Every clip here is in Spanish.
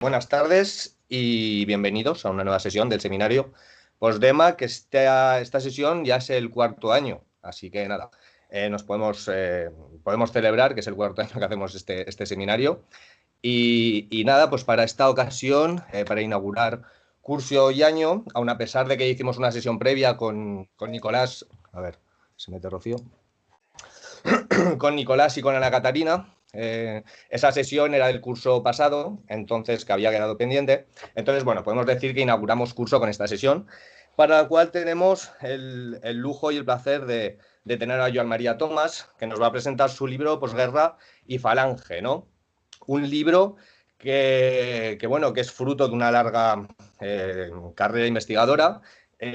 Buenas tardes y bienvenidos a una nueva sesión del seminario Postdema, que esta sesión ya es el cuarto año, así que nada, podemos celebrar que es el cuarto año que hacemos este seminario y nada, pues para esta ocasión, para inaugurar curso y año, aun a pesar de que hicimos una sesión previa con Nicolás, a ver, se mete Rocío, con Nicolás y con Ana Catarina. Esa sesión era del curso pasado, entonces que había quedado pendiente. Entonces, bueno, podemos decir que inauguramos curso con esta sesión, para la cual tenemos el lujo y el placer de tener a Joan María Tomàs, que nos va a presentar su libro Posguerra y Falange, ¿no? Un libro bueno, que es fruto de una larga carrera investigadora.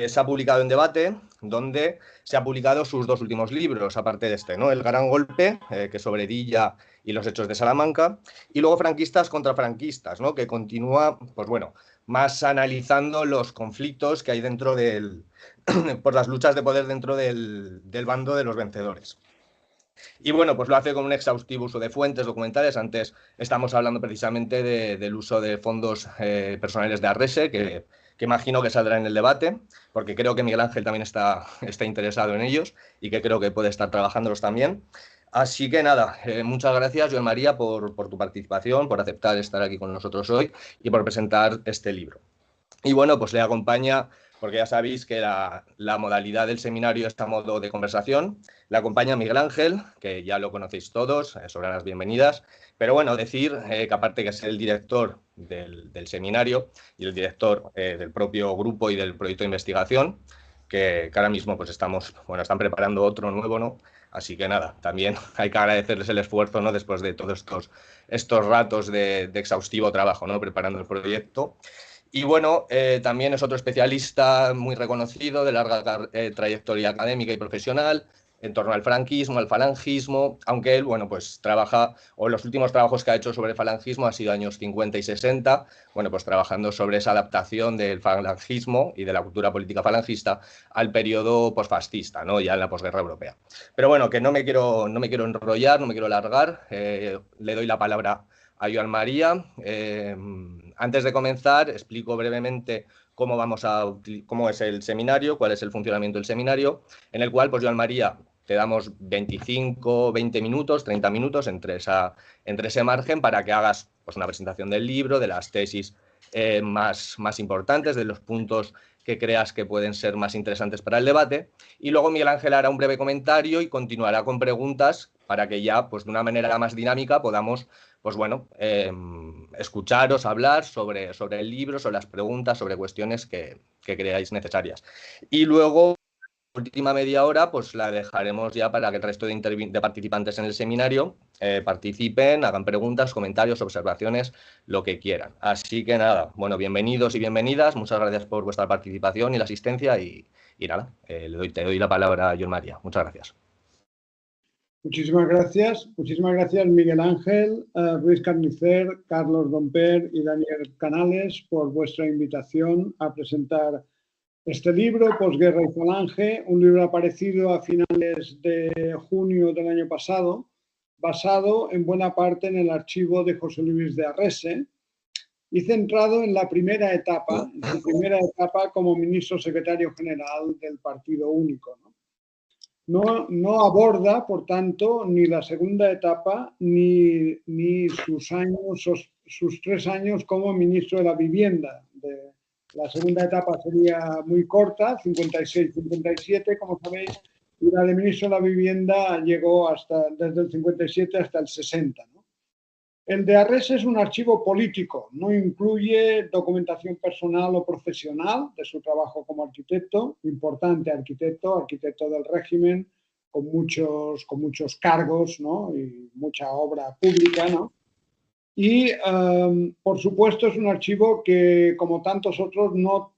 Se ha publicado en Debate, donde se ha publicado sus dos últimos libros, aparte de este, ¿no? El Gran Golpe, que es sobre Dilla y los hechos de Salamanca, y luego Franquistas contra franquistas, ¿no? Que continúa, pues bueno, más analizando los conflictos que hay dentro por las luchas de poder dentro del bando de los vencedores. Y bueno, pues lo hace con un exhaustivo uso de fuentes documentales. Antes estamos hablando precisamente del uso de fondos personales de Arrese, que imagino que saldrá en el debate, porque creo que Miguel Ángel también está interesado en ellos y que creo que puede estar trabajándolos también. Así que nada, muchas gracias, Joan María, por tu participación, por aceptar estar aquí con nosotros hoy y por presentar este libro. Y bueno, pues le acompaña, porque ya sabéis que la modalidad del seminario es a modo de conversación, le acompaña Miguel Ángel, que ya lo conocéis todos, sobre las bienvenidas, pero bueno, decir que aparte que es el director del seminario y el director del propio grupo y del proyecto de investigación, que ahora mismo pues están preparando otro nuevo, ¿no? Así que nada, también hay que agradecerles el esfuerzo, ¿no? Después de todos estos ratos de exhaustivo trabajo, ¿no? Preparando el proyecto. Y bueno, también es otro especialista muy reconocido de larga trayectoria académica y profesional en torno al franquismo, al falangismo, aunque él, bueno, pues trabaja, o los últimos trabajos que ha hecho sobre falangismo ha sido años 50 y 60, bueno, pues trabajando sobre esa adaptación del falangismo y de la cultura política falangista al periodo posfascista, ¿no? Ya en la posguerra europea. Pero bueno, que no me quiero enrollar, no me quiero alargar, le doy la palabra a Joan María. Antes de comenzar, explico brevemente cómo es el seminario, cuál es el funcionamiento del seminario, en el cual, pues Joan María, te damos 25, 20 minutos, 30 minutos entre ese margen para que hagas pues, una presentación del libro, de las tesis más importantes, de los puntos que creas que pueden ser más interesantes para el debate. Y luego Miguel Ángel hará un breve comentario y continuará con preguntas para que ya, pues de una manera más dinámica, podamos, pues bueno, escucharos hablar sobre el libro, sobre las preguntas, sobre cuestiones que creáis necesarias. Y luego, última media hora, pues la dejaremos ya para que el resto de participantes en el seminario participen, hagan preguntas, comentarios, observaciones, lo que quieran. Así que nada, bueno, bienvenidos y bienvenidas, muchas gracias por vuestra participación y la asistencia y nada, te doy la palabra a Joan María. Muchas gracias. Muchísimas gracias Miguel Ángel, Luis Carnicer, Carlos Domper y Daniel Canales por vuestra invitación a presentar este libro, Posguerra y Falange, un libro aparecido a finales de junio del año pasado, basado en buena parte en el archivo de José Luis de Arrese y centrado en la primera etapa, en su primera etapa como ministro secretario general del Partido Único, ¿no? No aborda, por tanto, ni la segunda etapa ni sus 3 años como ministro de la Vivienda. La segunda etapa sería muy corta, 56-57, como sabéis, y la de ministro de la Vivienda llegó desde el 57 hasta el 60, ¿no? El de Arrese es un archivo político, no incluye documentación personal o profesional de su trabajo como arquitecto, importante arquitecto del régimen, con muchos cargos, ¿no? Y mucha obra pública, ¿no? Y, por supuesto, es un archivo que, como tantos otros, no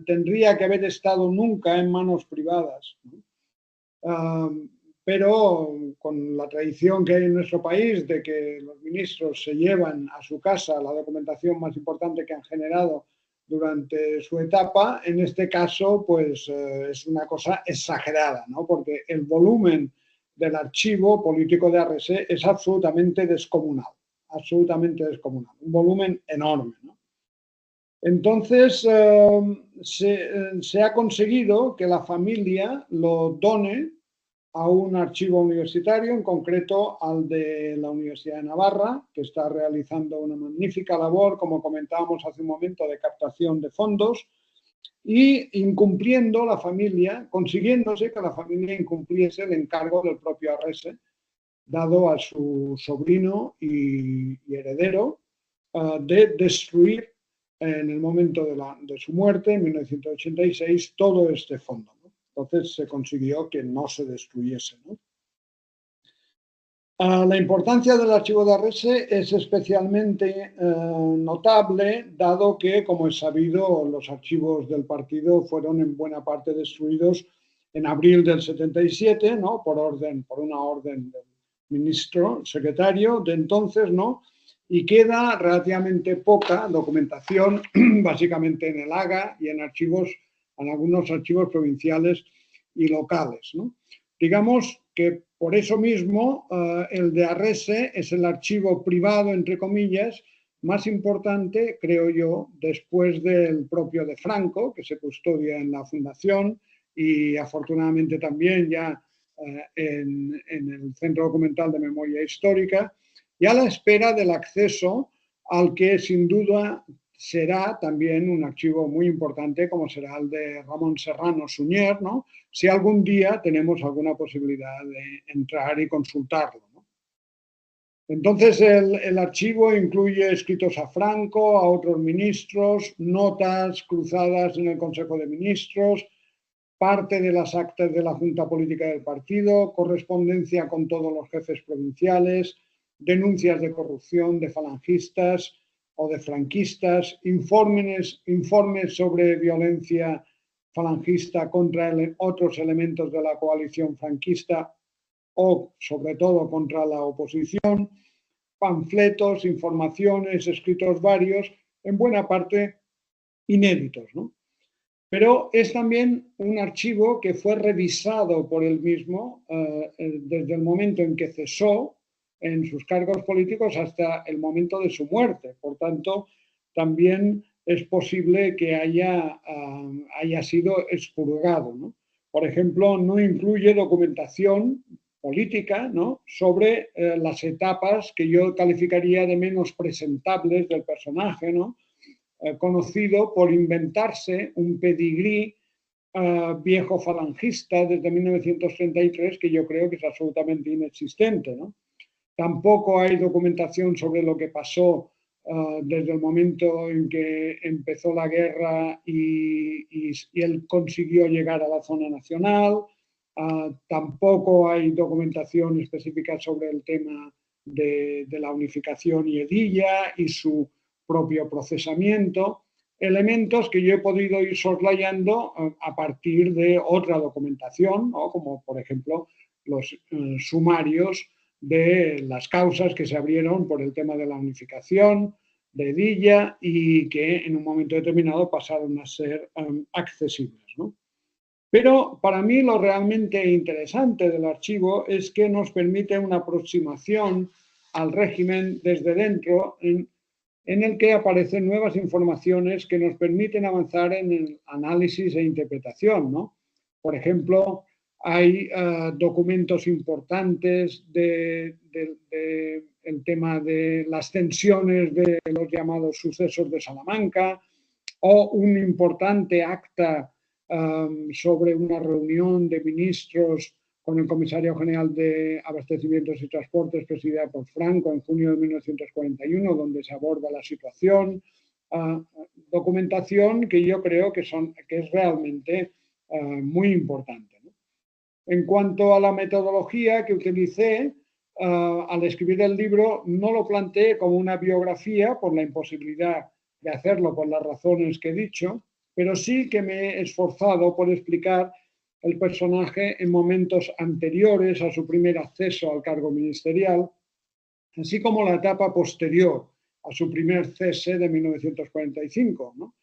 tendría que haber estado nunca en manos privadas, ¿no? Pero con la tradición que hay en nuestro país de que los ministros se llevan a su casa la documentación más importante que han generado durante su etapa, en este caso pues es una cosa exagerada, ¿no? Porque el volumen del archivo político de Arrese es absolutamente descomunal, absolutamente descomunal, un volumen enorme, ¿no? Entonces, se ha conseguido que la familia lo done a un archivo universitario, en concreto al de la Universidad de Navarra, que está realizando una magnífica labor, como comentábamos hace un momento, de captación de fondos, y incumpliendo la familia, consiguiéndose que la familia incumpliese el encargo del propio Arrese, dado a su sobrino y heredero, de destruir en el momento de su muerte, en 1986, todo este fondo, ¿no? Entonces se consiguió que no se destruyese, ¿no? La importancia del archivo de Arrese es especialmente notable, dado que, como es sabido, los archivos del partido fueron en buena parte destruidos en abril del 77, ¿no? Por una orden del ministro, secretario de entonces, ¿no? Y queda relativamente poca documentación, básicamente en el Haga y en algunos archivos provinciales y locales, ¿no? Digamos que por eso mismo el de Arrese es el archivo privado, entre comillas, más importante, creo yo, después del propio de Franco, que se custodia en la Fundación y afortunadamente también ya en el Centro Documental de Memoria Histórica, y a la espera del acceso al que sin duda será también un archivo muy importante, como será el de Ramón Serrano Suñer, ¿no? Si algún día tenemos alguna posibilidad de entrar y consultarlo, ¿no? Entonces, el archivo incluye escritos a Franco, a otros ministros, notas cruzadas en el Consejo de Ministros, parte de las actas de la Junta Política del partido, correspondencia con todos los jefes provinciales, denuncias de corrupción de falangistas o de franquistas, informes sobre violencia falangista contra otros elementos de la coalición franquista o, sobre todo, contra la oposición, panfletos, informaciones, escritos varios, en buena parte inéditos, ¿no? Pero es también un archivo que fue revisado por él mismo desde el momento en que cesó en sus cargos políticos hasta el momento de su muerte. Por tanto, también es posible que haya sido expurgado, ¿no? Por ejemplo, no incluye documentación política, ¿no?, sobre las etapas que yo calificaría de menos presentables del personaje, ¿no?, conocido por inventarse un pedigrí viejo falangista desde 1933 que yo creo que es absolutamente inexistente, ¿no? Tampoco hay documentación sobre lo que pasó desde el momento en que empezó la guerra y él consiguió llegar a la zona nacional. Tampoco hay documentación específica sobre el tema de la unificación y Edilla y su propio procesamiento, elementos que yo he podido ir soslayando a partir de otra documentación, ¿no?, como por ejemplo los sumarios de las causas que se abrieron por el tema de la unificación, de Edilla, y que en un momento determinado pasaron a ser accesibles, ¿no? Pero para mí lo realmente interesante del archivo es que nos permite una aproximación al régimen desde dentro, en el que aparecen nuevas informaciones que nos permiten avanzar en el análisis e interpretación, ¿no? Por ejemplo, hay documentos importantes del tema de las tensiones de los llamados sucesos de Salamanca, o un importante acta sobre una reunión de ministros con el Comisario General de Abastecimientos y Transportes, presidida por Franco en junio de 1941, donde se aborda la situación. Documentación que yo creo que es realmente muy importante, ¿no? En cuanto a la metodología que utilicé al escribir el libro, no lo planteé como una biografía por la imposibilidad de hacerlo por las razones que he dicho, pero sí que me he esforzado por explicar el personaje en momentos anteriores a su primer acceso al cargo ministerial, así como la etapa posterior a su primer cese de 1945, ¿no?,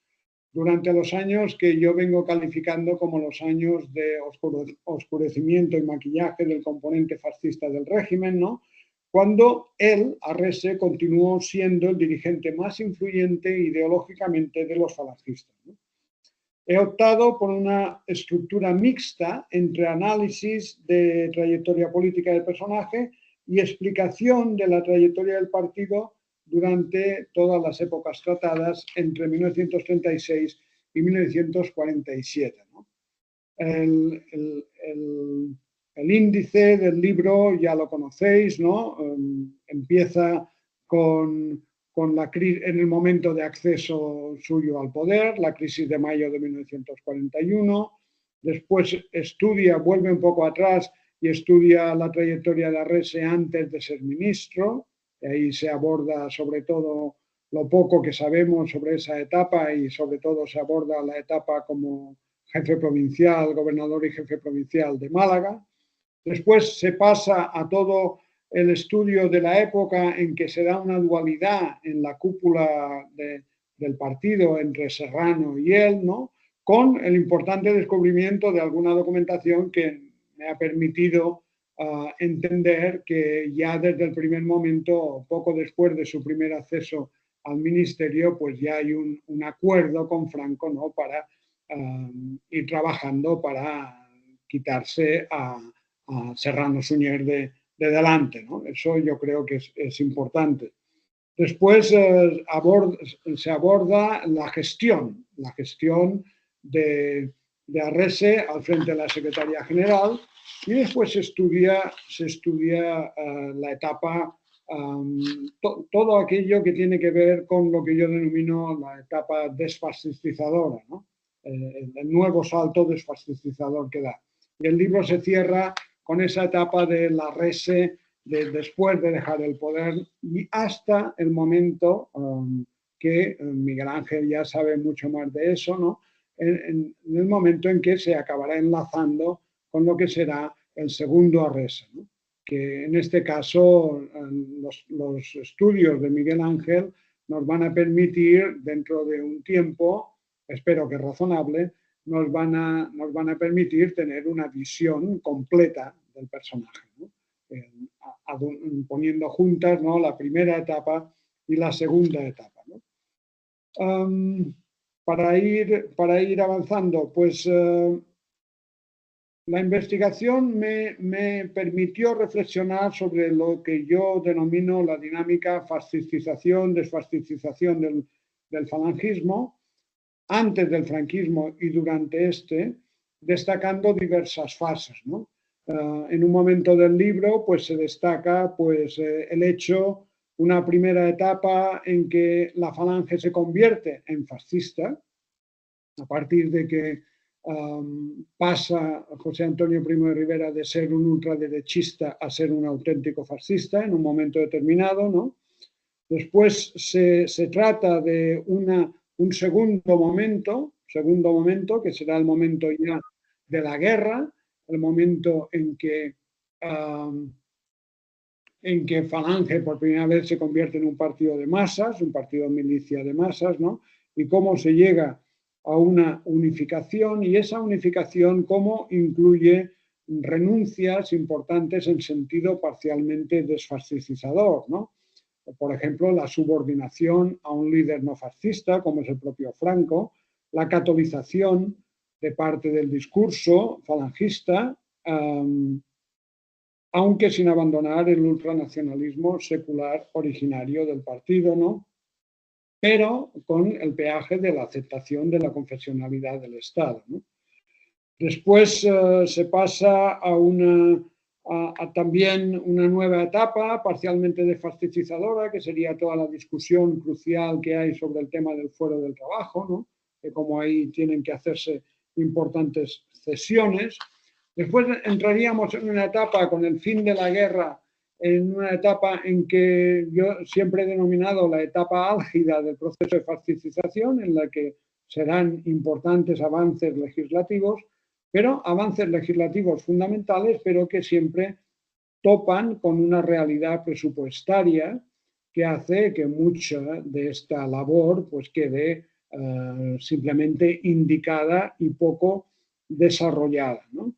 durante los años que yo vengo calificando como los años de oscurecimiento y maquillaje del componente fascista del régimen, ¿no?, cuando él, Arrese, continuó siendo el dirigente más influyente ideológicamente de los falangistas, ¿no? He optado por una estructura mixta entre análisis de trayectoria política del personaje y explicación de la trayectoria del partido durante todas las épocas tratadas entre 1936 y 1947, ¿no? El índice del libro ya lo conocéis, ¿no? Empieza en el momento de acceso suyo al poder, la crisis de mayo de 1941, después vuelve un poco atrás y estudia la trayectoria de Arrese antes de ser ministro, y ahí se aborda sobre todo lo poco que sabemos sobre esa etapa y sobre todo se aborda la etapa como jefe provincial, gobernador y jefe provincial de Málaga. Después se pasa a todo el estudio de la época en que se da una dualidad en la cúpula del partido entre Serrano y él, ¿no? Con el importante descubrimiento de alguna documentación que me ha permitido entender que ya desde el primer momento, poco después de su primer acceso al ministerio, pues ya hay un acuerdo con Franco, ¿no? Para ir trabajando para quitarse a Serrano Suñer de delante, ¿no? Eso yo creo que es importante. Después se aborda la gestión de Arrese al frente de la Secretaría General y después se estudia la etapa, todo aquello que tiene que ver con lo que yo denomino la etapa desfascistizadora, ¿no? El nuevo salto desfascistizador que da. Y el libro se cierra con esa etapa de la Arrese después de dejar el poder y hasta el momento que Miguel Ángel ya sabe mucho más de eso, ¿no? En el momento en que se acabará enlazando con lo que será el segundo Arrese, ¿no? Que en este caso los estudios de Miguel Ángel nos van a permitir dentro de un tiempo, espero que razonable, nos van a permitir tener una visión completa del personaje, ¿no? Poniendo juntas, ¿no? La primera etapa y la segunda etapa, ¿no? Para ir avanzando, pues la investigación me permitió reflexionar sobre lo que yo denomino la dinámica fascistización, desfascistización del falangismo, antes del franquismo y durante este, destacando diversas fases, ¿no? En un momento del libro pues se destaca pues, el hecho, una primera etapa en que la falange se convierte en fascista, a partir de que pasa José Antonio Primo de Rivera de ser un ultraderechista a ser un auténtico fascista en un momento determinado, ¿no? Después se trata de un segundo momento, que será el momento ya de la guerra, el momento en que Falange por primera vez se convierte en un partido de masas, un partido milicia de masas, ¿no? Y cómo se llega a una unificación y esa unificación cómo incluye renuncias importantes en sentido parcialmente desfascistizador, ¿no? Por ejemplo, la subordinación a un líder no fascista, como es el propio Franco, la catolización de parte del discurso falangista, aunque sin abandonar el ultranacionalismo secular originario del partido, ¿no? Pero con el peaje de la aceptación de la confesionalidad del Estado, ¿no? Después se pasa a también una nueva etapa parcialmente desfascistizadora, que sería toda la discusión crucial que hay sobre el tema del fuero del trabajo, ¿no? Que como ahí tienen que hacerse importantes cesiones. Después entraríamos en una etapa con el fin de la guerra, en una etapa en que yo siempre he denominado la etapa álgida del proceso de fascistización, en la que serán importantes avances legislativos, pero avances legislativos fundamentales, pero que siempre topan con una realidad presupuestaria que hace que mucha de esta labor pues quede simplemente indicada y poco desarrollada, ¿no?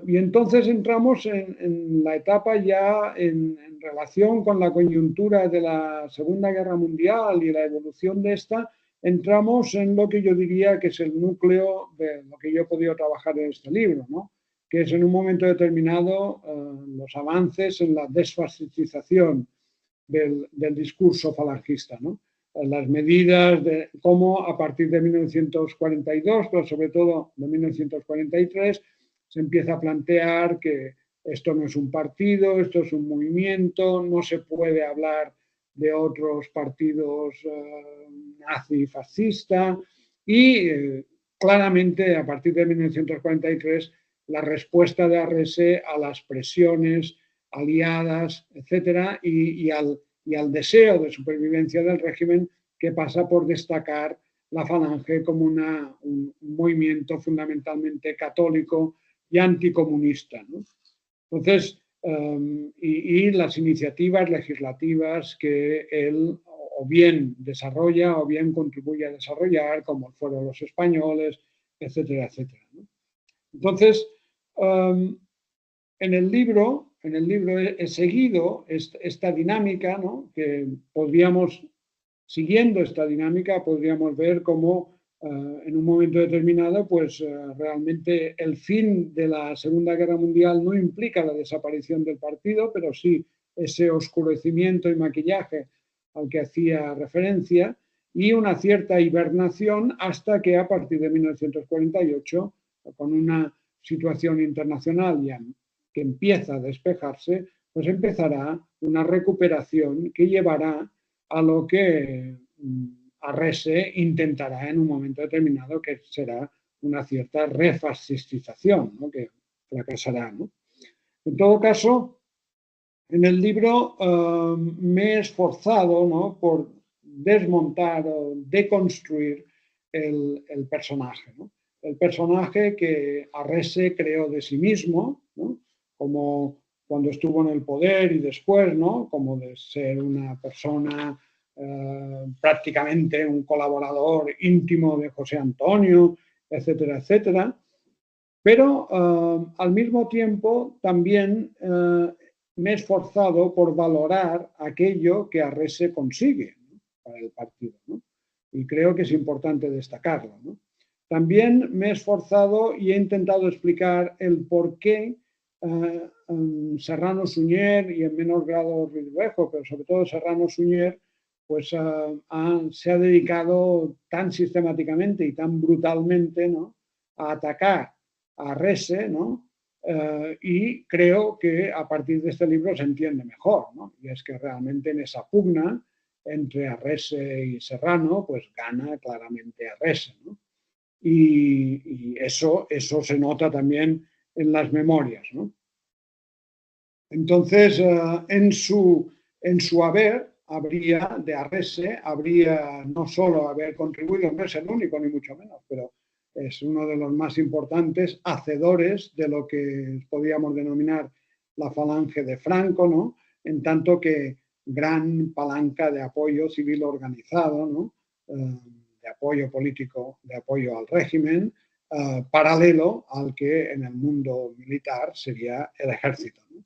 Y entonces entramos en la etapa ya en relación con la coyuntura de la Segunda Guerra Mundial y la evolución de esta, entramos en lo que yo diría que es el núcleo de lo que yo he podido trabajar en este libro, ¿no? Que es en un momento determinado los avances en la desfascistización del discurso falangista, ¿no? Las medidas de cómo a partir de 1942, pero sobre todo de 1943, se empieza a plantear que esto no es un partido, esto es un movimiento, no se puede hablar de otros partidos nazi y fascista y claramente a partir de 1943 la respuesta de Arrese a las presiones aliadas, etcétera, y al deseo de supervivencia del régimen que pasa por destacar la Falange como un movimiento fundamentalmente católico y anticomunista, ¿no? Entonces, y las iniciativas legislativas que él o bien desarrolla o bien contribuye a desarrollar, como fueron los españoles, etcétera, etcétera, ¿no? Entonces, en el libro he seguido esta dinámica, ¿no? Que podríamos, siguiendo esta dinámica, podríamos ver cómo en un momento determinado, pues realmente el fin de la Segunda Guerra Mundial no implica la desaparición del partido, pero sí ese oscurecimiento y maquillaje al que hacía referencia y una cierta hibernación hasta que a partir de 1948, con una situación internacional ya que empieza a despejarse, pues empezará una recuperación que llevará a lo que Arrese intentará en un momento determinado, que será una cierta refascistización, ¿no? Que fracasará, ¿no? En todo caso, en el libro me he esforzado, ¿no? Por desmontar o deconstruir el personaje, ¿no? El personaje que Arrese creó de sí mismo, ¿no? Como cuando estuvo en el poder y después, ¿no? Como de ser una persona prácticamente un colaborador íntimo de José Antonio, etcétera, etcétera. Pero al mismo tiempo también me he esforzado por valorar aquello que Arrese consigue, ¿no? Para el partido, ¿no? Y creo que es importante destacarlo, ¿no? También me he esforzado y he intentado explicar el por qué Serrano Suñer y en menor grado Ridruejo, pero sobre todo Serrano Suñer, pues se ha dedicado tan sistemáticamente y tan brutalmente, ¿no? A atacar a Arrese, ¿no? Y creo que a partir de este libro se entiende mejor, ¿no? Y es que realmente en esa pugna entre Arrese y Serrano, pues gana claramente Arrese, ¿no? Y eso se nota también en las memorias, ¿no? Entonces, en su haber, habría de Arrese, habría no solo haber contribuido, no es el único ni mucho menos, pero es uno de los más importantes hacedores de lo que podríamos denominar la falange de Franco, ¿no? En tanto que gran palanca de apoyo civil organizado, ¿no? De apoyo político, de apoyo al régimen, paralelo al que en el mundo militar sería el ejército, ¿no?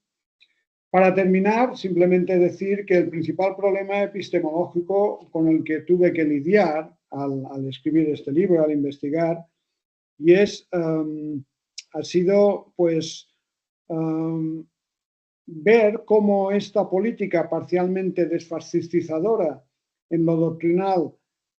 Para terminar, simplemente decir que el principal problema epistemológico con el que tuve que lidiar al escribir este libro, al investigar, y ha sido pues ver cómo esta política parcialmente desfascistizadora en lo doctrinal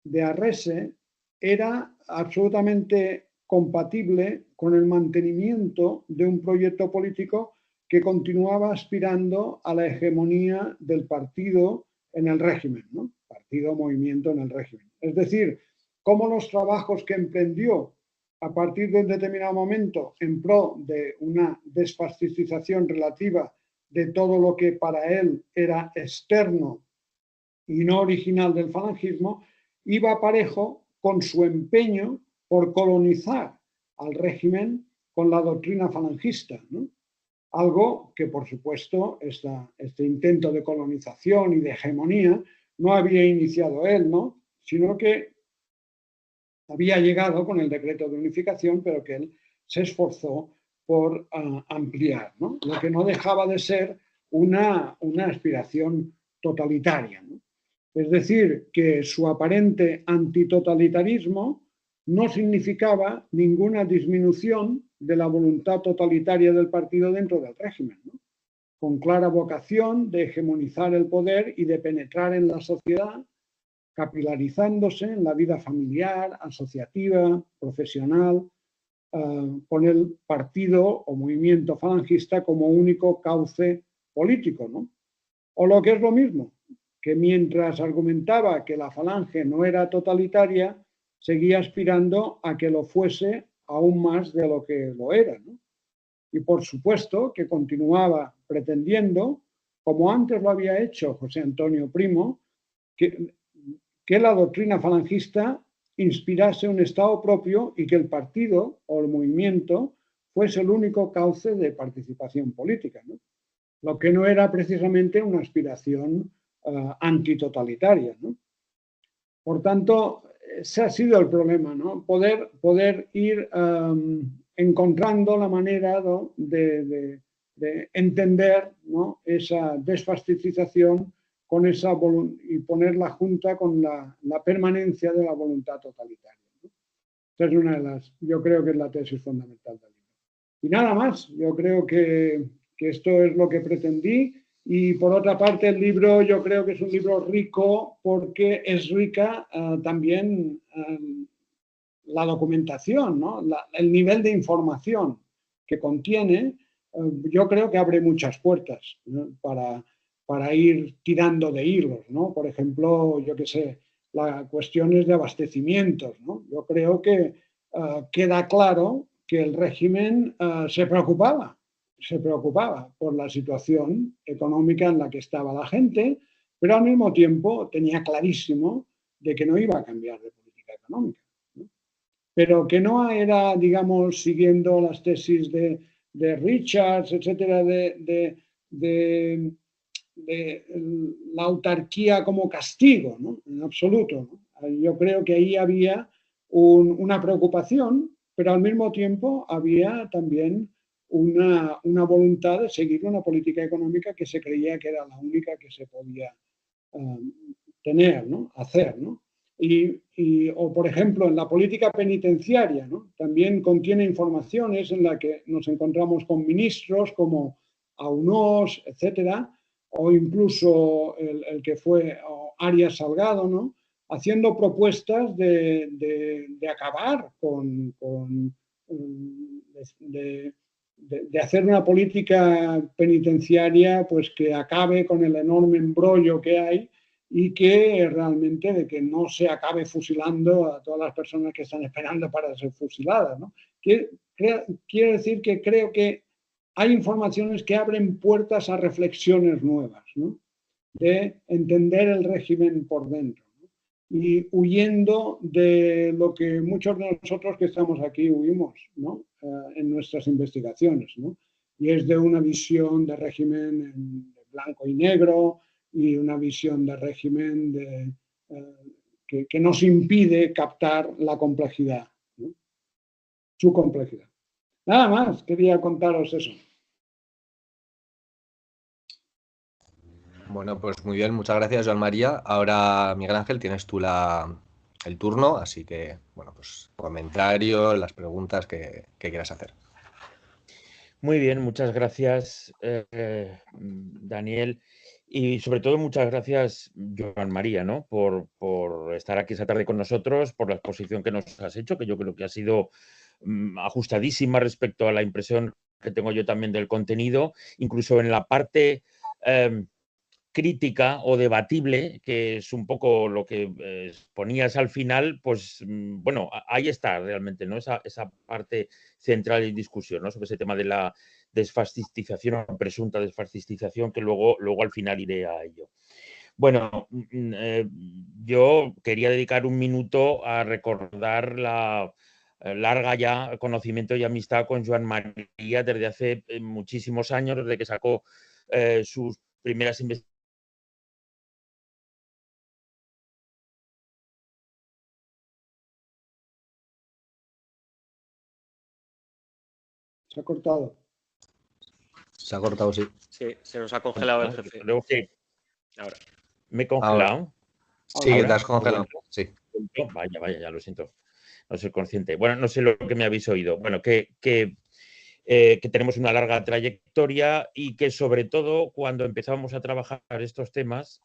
de Arrese era absolutamente compatible con el mantenimiento de un proyecto político que continuaba aspirando a la hegemonía del partido en el régimen, ¿no? Partido, movimiento en el régimen. Es decir, cómo los trabajos que emprendió a partir de un determinado momento en pro de una desfascistización relativa de todo lo que para él era externo y no original del falangismo, iba parejo con su empeño por colonizar al régimen con la doctrina falangista, ¿no? Algo que, por supuesto, este intento de colonización y de hegemonía no había iniciado él, ¿no? Sino que había llegado con el decreto de unificación, pero que él se esforzó por ampliar, ¿no? Lo que no dejaba de ser una aspiración totalitaria, ¿no? Es decir, que su aparente antitotalitarismo no significaba ninguna disminución de la voluntad totalitaria del partido dentro del régimen, ¿no? Con clara vocación de hegemonizar el poder y de penetrar en la sociedad, capilarizándose en la vida familiar, asociativa, profesional, con el partido o movimiento falangista como único cauce político, ¿no? O lo que es lo mismo, que mientras argumentaba que la falange no era totalitaria, seguía aspirando a que lo fuese aún más de lo que lo era, ¿no? Y por supuesto que continuaba pretendiendo, como antes lo había hecho José Antonio Primo, que la doctrina falangista inspirase un Estado propio y que el partido o el movimiento fuese el único cauce de participación política, ¿no? Lo que no era precisamente una aspiración antitotalitaria, ¿no? Por tanto, ese ha sido el problema, ¿no? Poder ir encontrando la manera, ¿no?, de entender, ¿no?, esa desfascistización con esa y ponerla junta con la permanencia de la voluntad totalitaria, ¿no? Esta es una de las, yo creo que es la tesis fundamental del libro. Y nada más, yo creo que esto es lo que pretendí. Y por otra parte, el libro yo creo que es un libro rico porque es rica también la documentación, ¿no? El nivel de información que contiene, yo creo que abre muchas puertas, ¿no?, para ir tirando de hilos, ¿no? Por ejemplo, yo qué sé, las cuestiones de abastecimientos, ¿no? Yo creo que queda claro que el régimen se preocupaba por la situación económica en la que estaba la gente, pero al mismo tiempo tenía clarísimo de que no iba a cambiar de política económica, ¿no? Pero que no era, digamos, siguiendo las tesis de Richards, etcétera, de la autarquía como castigo, ¿no? En absoluto, ¿no? Yo creo que ahí había una preocupación, pero al mismo tiempo había también una voluntad de seguir una política económica que se creía que era la única que se podía tener, ¿no?, hacer, ¿no? O, por ejemplo, en la política penitenciaria, ¿no?, también contiene informaciones en las que nos encontramos con ministros como Aunós, etcétera, o incluso el que fue Arias Salgado, ¿no?, haciendo propuestas de acabar de hacer una política penitenciaria pues que acabe con el enorme embrollo que hay y que realmente de que no se acabe fusilando a todas las personas que están esperando para ser fusiladas, ¿no? Quiero decir que creo que hay informaciones que abren puertas a reflexiones nuevas, ¿no?, de entender el régimen por dentro, ¿no?, y huyendo de lo que muchos de nosotros que estamos aquí huimos, ¿no?, en nuestras investigaciones, ¿no?, y es de una visión de régimen en blanco y negro y una visión de régimen que nos impide captar la complejidad, ¿no?, su complejidad. Nada más, quería contaros eso. Bueno, pues muy bien, muchas gracias, Joan María. Ahora, Miguel Ángel, tienes tú el turno, así que, bueno, pues comentario, las preguntas que quieras hacer. Muy bien, muchas gracias, Daniel. Y sobre todo, muchas gracias, Joan María, ¿no?, por estar aquí esta tarde con nosotros, por la exposición que nos has hecho, que yo creo que ha sido ajustadísima respecto a la impresión que tengo yo también del contenido, incluso en la parte crítica o debatible, que es un poco lo que ponías al final, pues bueno, ahí está realmente, ¿no?, esa parte central de discusión, ¿no?, sobre ese tema de la desfascistización o presunta desfascistización, que luego al final iré a ello. Bueno, yo quería dedicar un minuto a recordar la larga ya conocimiento y amistad con Joan María desde hace muchísimos años, desde que sacó sus primeras investigaciones. Se ha cortado. Se ha cortado, sí. Sí, se nos ha congelado el jefe. Creo que Ahora. me he congelado. Sí, ¿Ahora? te has congelado. Sí. Vaya, ya lo siento. No soy consciente. Bueno, no sé lo que me habéis oído. Bueno, que tenemos una larga trayectoria y que sobre todo cuando empezábamos a trabajar estos temas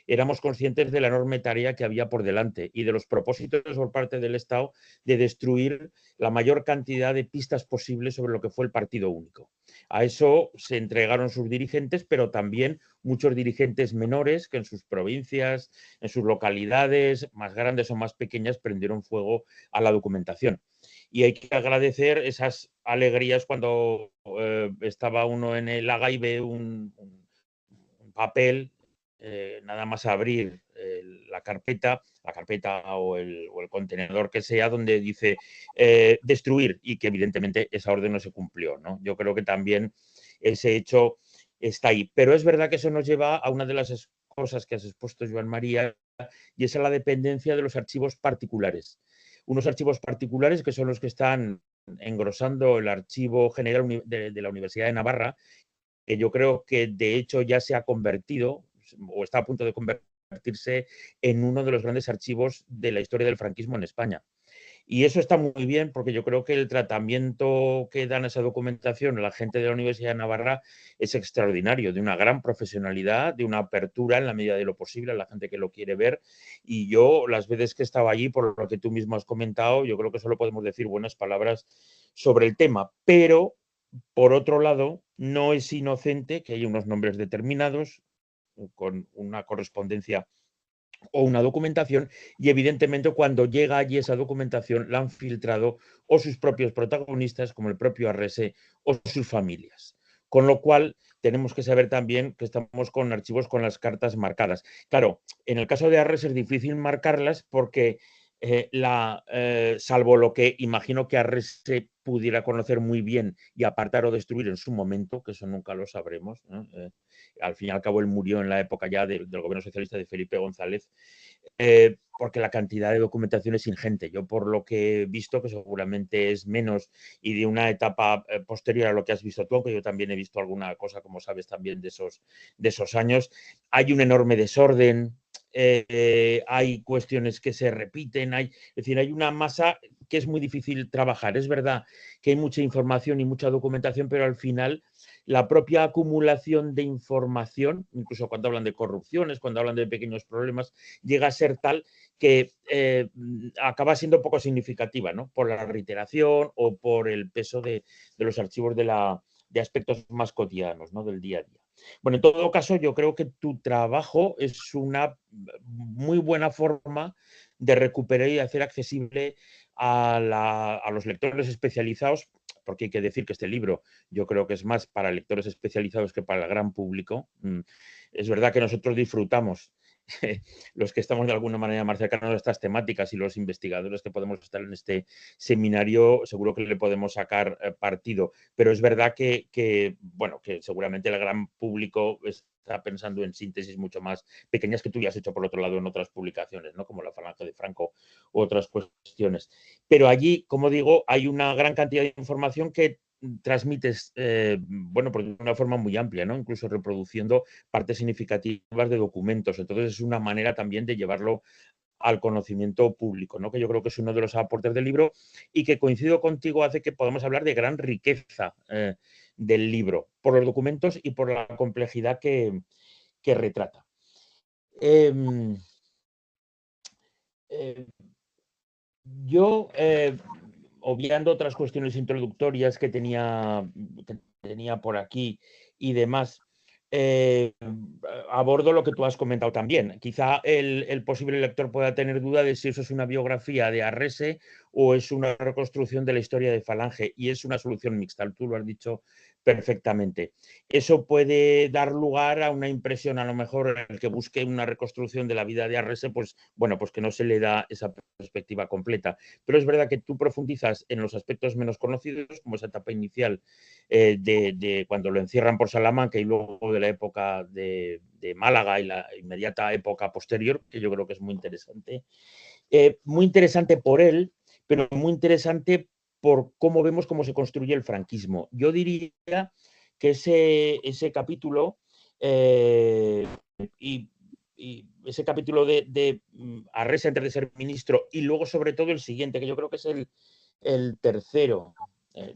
éramos conscientes de la enorme tarea que había por delante y de los propósitos por parte del Estado de destruir la mayor cantidad de pistas posibles sobre lo que fue el partido único. A eso se entregaron sus dirigentes, pero también muchos dirigentes menores que en sus provincias, en sus localidades, más grandes o más pequeñas, prendieron fuego a la documentación. Y hay que agradecer esas alegrías cuando estaba uno en el AGA y ve un papel, nada más abrir la carpeta o el contenedor que sea, donde dice destruir, y que evidentemente esa orden no se cumplió, ¿no? Yo creo que también ese hecho está ahí. Pero es verdad que eso nos lleva a una de las cosas que has expuesto, Joan María, y es a la dependencia de los archivos particulares. Unos archivos particulares que son los que están engrosando el archivo general de la Universidad de Navarra, que yo creo que de hecho ya se ha convertido o está a punto de convertirse en uno de los grandes archivos de la historia del franquismo en España. Y eso está muy bien porque yo creo que el tratamiento que dan a esa documentación la gente de la Universidad de Navarra es extraordinario, de una gran profesionalidad, de una apertura en la medida de lo posible a la gente que lo quiere ver. Y yo, las veces que estaba allí, por lo que tú mismo has comentado, yo creo que solo podemos decir buenas palabras sobre el tema. Pero, por otro lado, no es inocente que haya unos nombres determinados con una correspondencia o una documentación, y evidentemente cuando llega allí esa documentación la han filtrado o sus propios protagonistas, como el propio Arrese, o sus familias. Con lo cual tenemos que saber también que estamos con archivos con las cartas marcadas. Claro, en el caso de Arrese es difícil marcarlas porque salvo lo que imagino que Arrese pudiera conocer muy bien y apartar o destruir en su momento, que eso nunca lo sabremos, ¿no? Al fin y al cabo él murió en la época ya del gobierno socialista de Felipe González, porque la cantidad de documentación es ingente. Yo por lo que he visto, que seguramente es menos y de una etapa posterior a lo que has visto tú, aunque yo también he visto alguna cosa, como sabes, también de esos años, hay un enorme desorden. Hay cuestiones que se repiten, es decir, hay una masa que es muy difícil trabajar. Es verdad que hay mucha información y mucha documentación, pero al final la propia acumulación de información, incluso cuando hablan de corrupciones, cuando hablan de pequeños problemas, llega a ser tal que acaba siendo poco significativa, ¿no? Por la reiteración o por el peso de los archivos de aspectos más cotidianos, ¿no? Del día a día. Bueno, en todo caso, yo creo que tu trabajo es una muy buena forma de recuperar y hacer accesible a los lectores especializados, porque hay que decir que este libro yo creo que es más para lectores especializados que para el gran público. Es verdad que nosotros disfrutamos, los que estamos de alguna manera más cercanos a estas temáticas y los investigadores que podemos estar en este seminario, seguro que le podemos sacar partido. Pero es verdad que seguramente el gran público está pensando en síntesis mucho más pequeñas que tú ya has hecho por otro lado en otras publicaciones, ¿no? Como La Falange de Franco u otras cuestiones. Pero allí, como digo, hay una gran cantidad de información que transmites, de una forma muy amplia, ¿no? Incluso reproduciendo partes significativas de documentos. Entonces es una manera también de llevarlo al conocimiento público, ¿no? Que yo creo que es uno de los aportes del libro y que coincido contigo hace que podamos hablar de gran riqueza del libro, por los documentos y por la complejidad que retrata. Yo, obviando otras cuestiones introductorias que tenía por aquí y demás, abordo lo que tú has comentado también. Quizá el posible lector pueda tener duda de si eso es una biografía de Arrese o es una reconstrucción de la historia de Falange, y es una solución mixta, tú lo has dicho perfectamente. Eso puede dar lugar a una impresión, a lo mejor, en el que busque una reconstrucción de la vida de Arrese, pues que no se le da esa perspectiva completa. Pero es verdad que tú profundizas en los aspectos menos conocidos, como esa etapa inicial de cuando lo encierran por Salamanca y luego de la época de Málaga y la inmediata época posterior, que yo creo que es muy interesante. Muy interesante por él, pero muy interesante por cómo vemos cómo se construye el franquismo. Yo diría que ese capítulo y ese capítulo de Arrese antes de ser ministro y luego sobre todo el siguiente, que yo creo que es el tercero,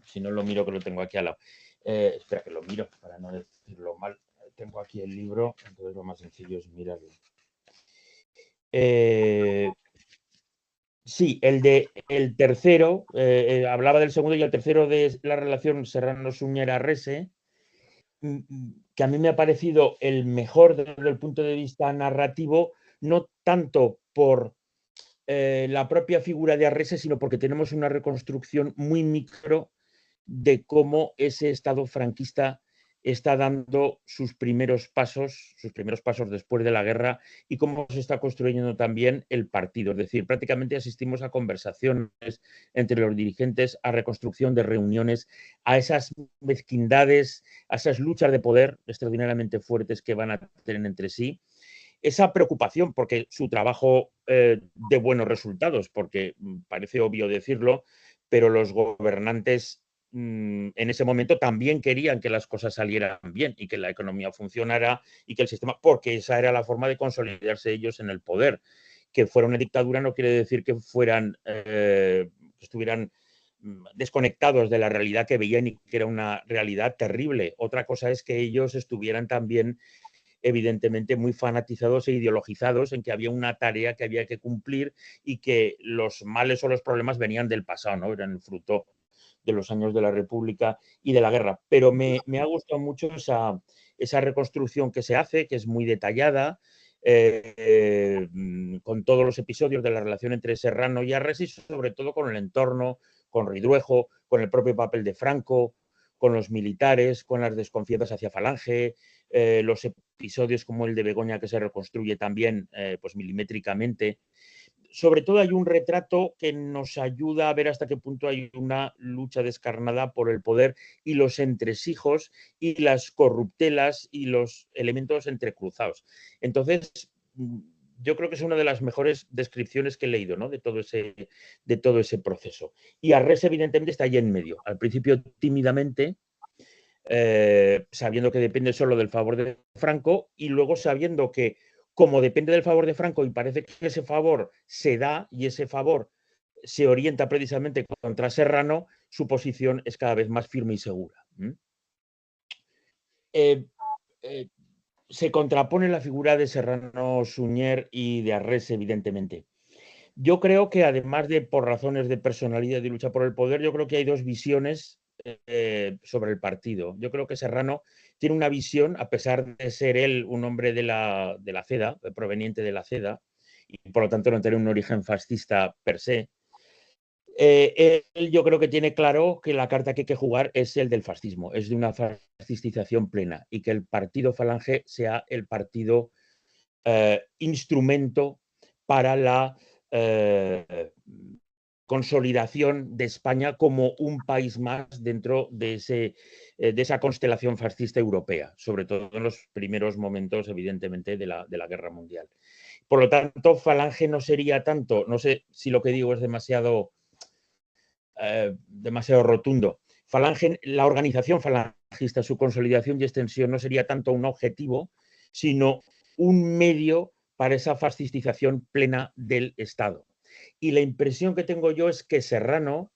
si no lo miro que lo tengo aquí al lado. Espera que lo miro para no decirlo mal. Tengo aquí el libro, entonces lo más sencillo es mirarlo. Sí, el tercero, hablaba del segundo y el tercero de la relación Serrano-Suñer-Arrese, que a mí me ha parecido el mejor desde el punto de vista narrativo, no tanto por la propia figura de Arrese, sino porque tenemos una reconstrucción muy micro de cómo ese Estado franquista está dando sus primeros pasos después de la guerra y cómo se está construyendo también el partido. Es decir, prácticamente asistimos a conversaciones entre los dirigentes, a reconstrucción de reuniones, a esas mezquindades, a esas luchas de poder extraordinariamente fuertes que van a tener entre sí. Esa preocupación, porque su trabajo de buenos resultados, porque parece obvio decirlo, pero los gobernantes en ese momento también querían que las cosas salieran bien y que la economía funcionara y que el sistema, porque esa era la forma de consolidarse ellos en el poder. Que fuera una dictadura no quiere decir que fueran, que estuvieran desconectados de la realidad que veían y que era una realidad terrible. Otra cosa es que ellos estuvieran también evidentemente muy fanatizados e ideologizados en que había una tarea que había que cumplir y que los males o los problemas venían del pasado, ¿no? Eran el fruto de los años de la República y de la guerra. Pero me ha gustado mucho esa reconstrucción que se hace, que es muy detallada, con todos los episodios de la relación entre Serrano y Arrese y sobre todo con el entorno, con Ridruejo, con el propio papel de Franco, con los militares, con las desconfianzas hacia Falange, los episodios como el de Begoña que se reconstruye también pues milimétricamente. Sobre todo hay un retrato que nos ayuda a ver hasta qué punto hay una lucha descarnada por el poder y los entresijos y las corruptelas y los elementos entrecruzados. Entonces, yo creo que es una de las mejores descripciones que he leído, ¿no? de todo ese proceso. Y Arrese, evidentemente, está ahí en medio. Al principio, tímidamente, sabiendo que depende solo del favor de Franco y luego sabiendo que como depende del favor de Franco y parece que ese favor se da y ese favor se orienta precisamente contra Serrano, su posición es cada vez más firme y segura. Se contrapone la figura de Serrano Suñer y de Arrese, evidentemente. Yo creo que además de por razones de personalidad y lucha por el poder, yo creo que hay dos visiones sobre el partido. Yo creo que Serrano tiene una visión, a pesar de ser él un hombre de la CEDA, proveniente de la CEDA, y por lo tanto no tener un origen fascista per se. Él yo creo que tiene claro que la carta que hay que jugar es el del fascismo, es de una fascistización plena y que el partido Falange sea el partido instrumento para la consolidación de España como un país más dentro de esa constelación fascista europea, sobre todo en los primeros momentos, evidentemente, de la Guerra Mundial. Por lo tanto, Falange no sería tanto, no sé si lo que digo es demasiado rotundo. Falange, la organización falangista, su consolidación y extensión no sería tanto un objetivo, sino un medio para esa fascistización plena del Estado. Y la impresión que tengo yo es que Serrano,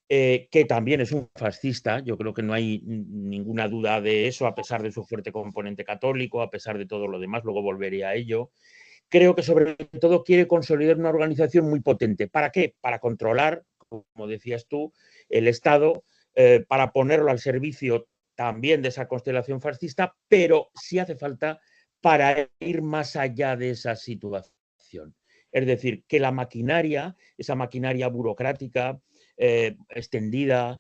que también es un fascista, yo creo que no hay ninguna duda de eso, a pesar de su fuerte componente católico, a pesar de todo lo demás, luego volveré a ello, creo que sobre todo quiere consolidar una organización muy potente. ¿Para qué? Para controlar, como decías tú, el Estado, para ponerlo al servicio también de esa constelación fascista, pero sí hace falta para ir más allá de esa situación. Es decir, que la maquinaria, esa maquinaria burocrática, extendida,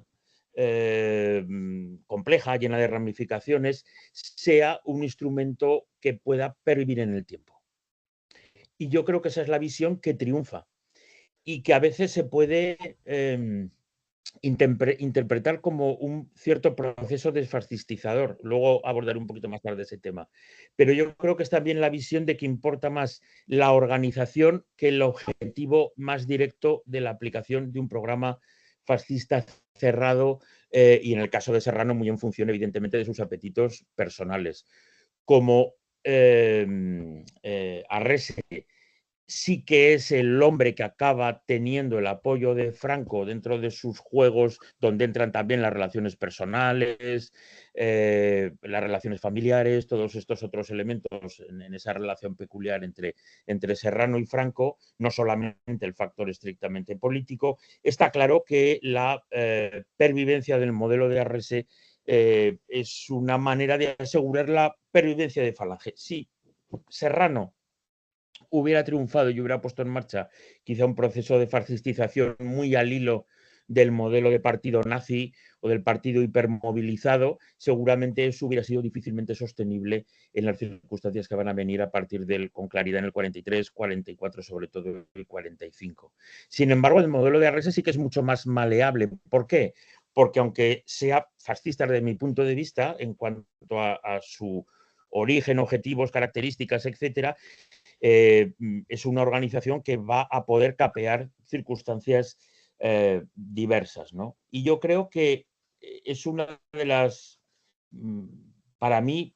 compleja, llena de ramificaciones, sea un instrumento que pueda pervivir en el tiempo. Y yo creo que esa es la visión que triunfa y que a veces se puede interpretar como un cierto proceso desfascistizador. Luego abordaré un poquito más tarde ese tema. Pero yo creo que es también la visión de que importa más la organización que el objetivo más directo de la aplicación de un programa fascista cerrado y en el caso de Serrano muy en función evidentemente de sus apetitos personales. Como Arrese sí que es el hombre que acaba teniendo el apoyo de Franco dentro de sus juegos, donde entran también las relaciones personales, las relaciones familiares, todos estos otros elementos en esa relación peculiar entre Serrano y Franco, no solamente el factor estrictamente político. Está claro que la pervivencia del modelo de Arrese es una manera de asegurar la pervivencia de Falange. Sí, Serrano hubiera triunfado y hubiera puesto en marcha quizá un proceso de fascistización muy al hilo del modelo de partido nazi o del partido hipermovilizado, seguramente eso hubiera sido difícilmente sostenible en las circunstancias que van a venir a partir con claridad en el 43, 44, sobre todo el 45. Sin embargo, el modelo de Arrese sí que es mucho más maleable. ¿Por qué? Porque aunque sea fascista desde mi punto de vista, en cuanto a su origen, objetivos, características, etcétera, es una organización que va a poder capear circunstancias diversas, ¿no? Y yo creo que es una de las, para mí,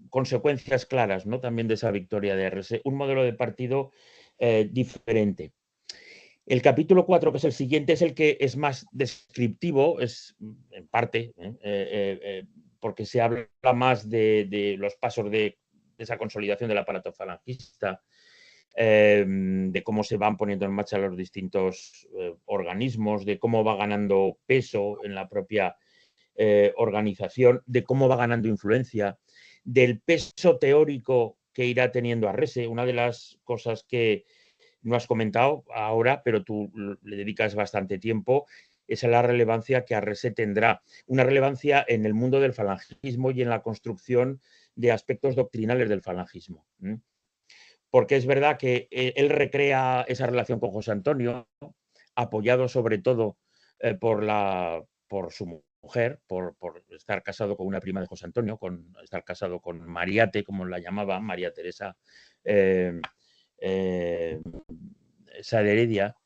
consecuencias claras, ¿no? También de esa victoria de RS, un modelo de partido diferente. El capítulo 4, que es el siguiente, es el que es más descriptivo, es en parte, porque se habla más de los pasos de esa consolidación del aparato falangista, de cómo se van poniendo en marcha los distintos organismos, de cómo va ganando peso en la propia organización, de cómo va ganando influencia, del peso teórico que irá teniendo Arrese. Una de las cosas que no has comentado ahora, pero tú le dedicas bastante tiempo, es la relevancia que Arrese tendrá. Una relevancia en el mundo del falangismo y en la construcción de aspectos doctrinales del falangismo. Porque es verdad que él recrea esa relación con José Antonio, apoyado sobre todo por su mujer, por estar casado con una prima de José Antonio, estar casado con Mariate, como la llamaba, María Teresa Sa de Heredia.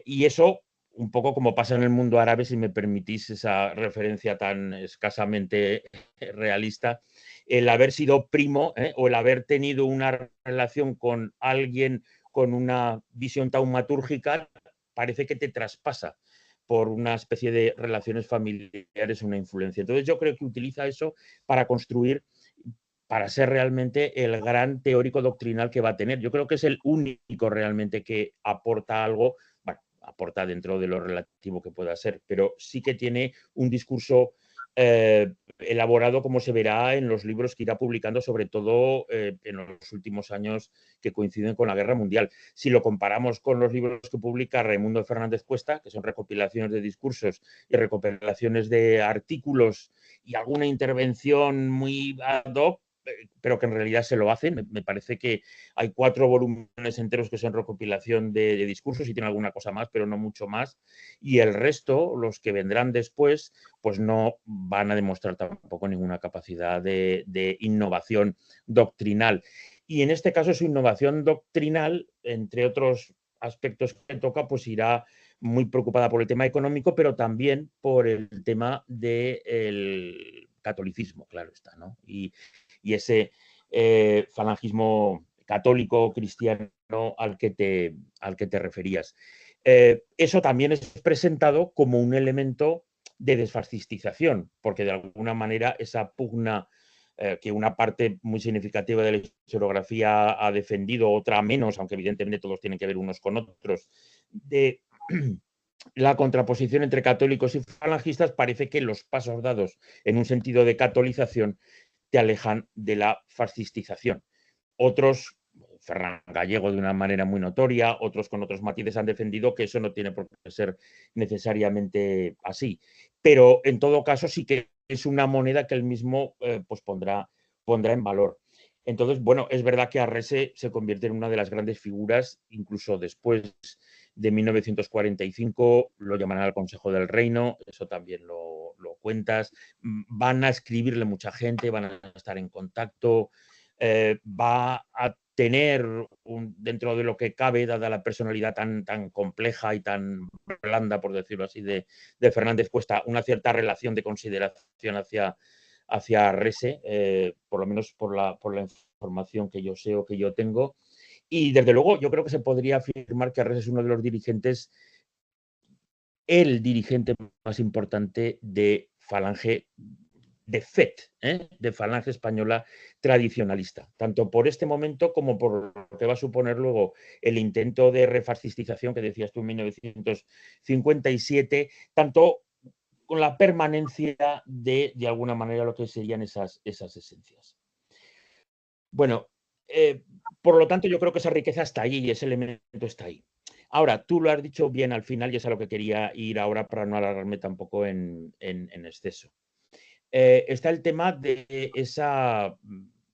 Y eso, un poco como pasa en el mundo árabe, si me permitís esa referencia tan escasamente realista, el haber sido primo o el haber tenido una relación con alguien con una visión taumatúrgica, parece que te traspasa por una especie de relaciones familiares, una influencia. Entonces yo creo que utiliza eso para construir, para ser realmente el gran teórico doctrinal que va a tener. Yo creo que es el único realmente que aporta algo, bueno, aporta dentro de lo relativo que pueda ser, pero sí que tiene un discurso elaborado, como se verá en los libros que irá publicando, sobre todo en los últimos años que coinciden con la Guerra Mundial. Si lo comparamos con los libros que publica Raimundo Fernández Cuesta, que son recopilaciones de discursos y recopilaciones de artículos y alguna intervención muy ad hoc, pero que en realidad se lo hacen. Me parece que hay 4 volúmenes enteros que son recopilación de discursos y tiene alguna cosa más, pero no mucho más. Y el resto, los que vendrán después, pues no van a demostrar tampoco ninguna capacidad de innovación doctrinal. Y en este caso su innovación doctrinal, entre otros aspectos que toca, pues irá muy preocupada por el tema económico, pero también por el tema del catolicismo, claro está, ¿no? Y ese falangismo católico cristiano al que te referías. Eso también es presentado como un elemento de desfascistización, porque de alguna manera esa pugna que una parte muy significativa de la historiografía ha defendido, otra menos, aunque evidentemente todos tienen que ver unos con otros, de la contraposición entre católicos y falangistas, parece que los pasos dados en un sentido de catolización te alejan de la fascistización. Otros, Ferran Gallego de una manera muy notoria, otros con otros matices han defendido que eso no tiene por qué ser necesariamente así. Pero en todo caso sí que es una moneda que él mismo pues pondrá en valor. Entonces, bueno, es verdad que Arrese se convierte en una de las grandes figuras, incluso después de 1945, lo llamarán al Consejo del Reino, eso también lo cuentas, van a escribirle mucha gente, van a estar en contacto, va a tener, dentro de lo que cabe, dada la personalidad tan compleja y tan blanda, por decirlo así, de Fernández Cuesta, una cierta relación de consideración hacia Arrese, por lo menos por la información que yo sé o que yo tengo. Y desde luego yo creo que se podría afirmar que Arrese es uno de los dirigentes, el dirigente más importante de Falange, de FET, de Falange Española tradicionalista, tanto por este momento como por lo que va a suponer luego el intento de refascistización que decías tú en 1957, tanto con la permanencia de alguna manera, lo que serían esas esencias. Bueno, por lo tanto, yo creo que esa riqueza está ahí y ese elemento está ahí. Ahora, tú lo has dicho bien al final y es a lo que quería ir ahora para no alargarme tampoco en exceso. Está el tema de esa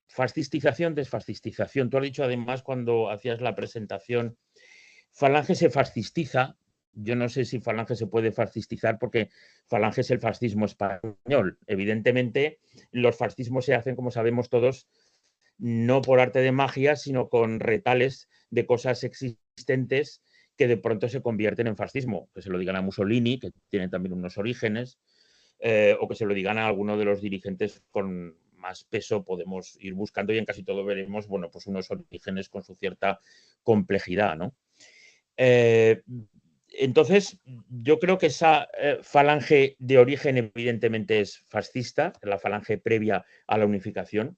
fascistización, desfascistización. Tú has dicho además cuando hacías la presentación, Falange se fascistiza. Yo no sé si Falange se puede fascistizar porque Falange es el fascismo español. Evidentemente, los fascismos se hacen, como sabemos todos, no por arte de magia, sino con retales de cosas existentes que de pronto se convierten en fascismo. Que se lo digan a Mussolini, que tiene también unos orígenes, o que se lo digan a alguno de los dirigentes con más peso. Podemos ir buscando y en casi todo veremos, bueno, pues unos orígenes con su cierta complejidad, ¿no? Entonces, yo creo que esa falange de origen evidentemente es fascista, la falange previa a la unificación.